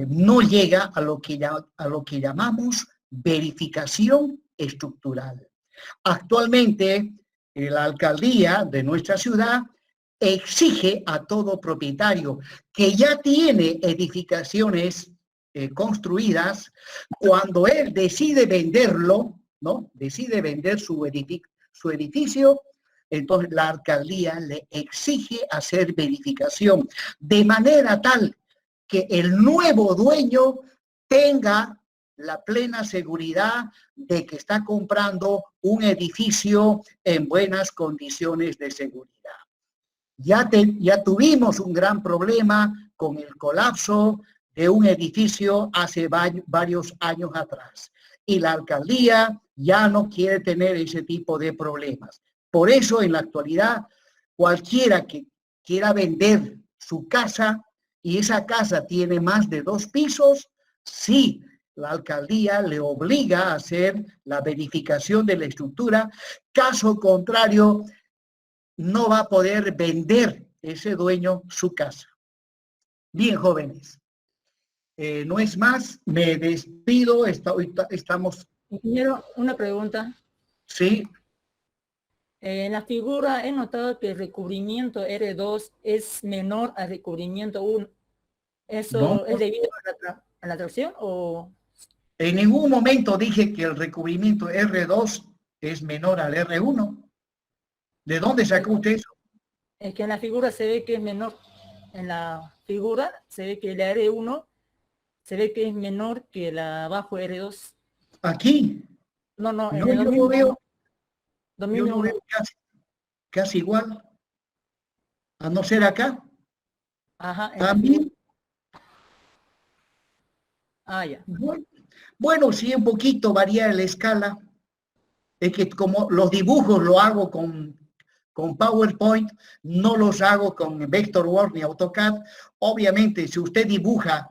No llega a lo que llamamos verificación estructural. Actualmente, la alcaldía de nuestra ciudad exige a todo propietario que ya tiene edificaciones construidas, cuando él decide venderlo, ¿no? Decide vender su edificio, entonces la alcaldía le exige hacer verificación de manera tal que el nuevo dueño tenga la plena seguridad de que está comprando un edificio en buenas condiciones de seguridad. Ya tuvimos un gran problema con el colapso de un edificio hace varios años atrás. Y la alcaldía ya no quiere tener ese tipo de problemas. Por eso, en la actualidad, cualquiera que quiera vender su casa y esa casa tiene más de 2 pisos, sí, la alcaldía le obliga a hacer la verificación de la estructura. Caso contrario, no va a poder vender ese dueño su casa. Bien, jóvenes. No es más, me despido, estamos... Ingeniero, una pregunta. Sí. En la figura he notado que el recubrimiento R2 es menor al recubrimiento 1. ¿Eso No, es debido a la tracción o...? en ningún momento dije que el recubrimiento R2 es menor al R1. ¿De dónde sacó usted eso? Es que en la figura se ve que es menor. En la figura se ve que la R1 se ve que es menor que la bajo R2. Aquí. No, en No, el yo 2001. lo veo, 2001. yo lo veo casi igual. A no ser acá. Ajá. También. Ya. Bueno, sí, un poquito varía la escala. Es que como los dibujos lo hago con PowerPoint, no los hago con Vectorworks ni AutoCAD. Obviamente, si usted dibuja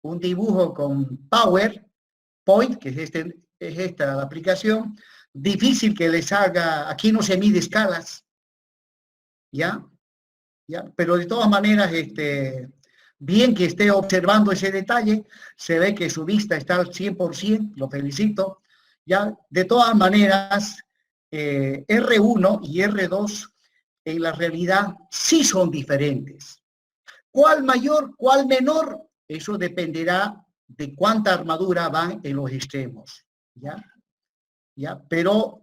un dibujo con PowerPoint, que es esta la aplicación, difícil que les haga, aquí no se mide escalas, ¿ya? Pero de todas maneras, bien que esté observando ese detalle, se ve que su vista está al 100%, lo felicito. Ya, de todas maneras, R1 y R2 en la realidad sí son diferentes. ¿Cuál mayor, cuál menor? Eso dependerá de cuánta armadura van en los extremos. ¿Ya? Pero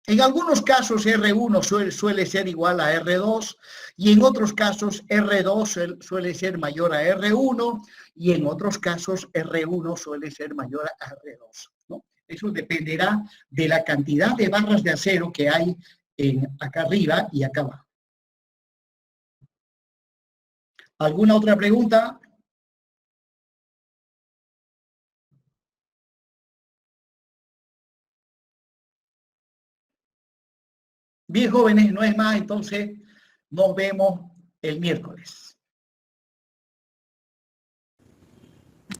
en algunos casos R1 suele ser igual a R2 y en otros casos R2 suele ser mayor a R1 y en otros casos R1 suele ser mayor a R2. ¿No? Eso dependerá de la cantidad de barras de acero que hay acá arriba y acá abajo. ¿Alguna otra pregunta? Bien, jóvenes, no es más, entonces nos vemos el miércoles.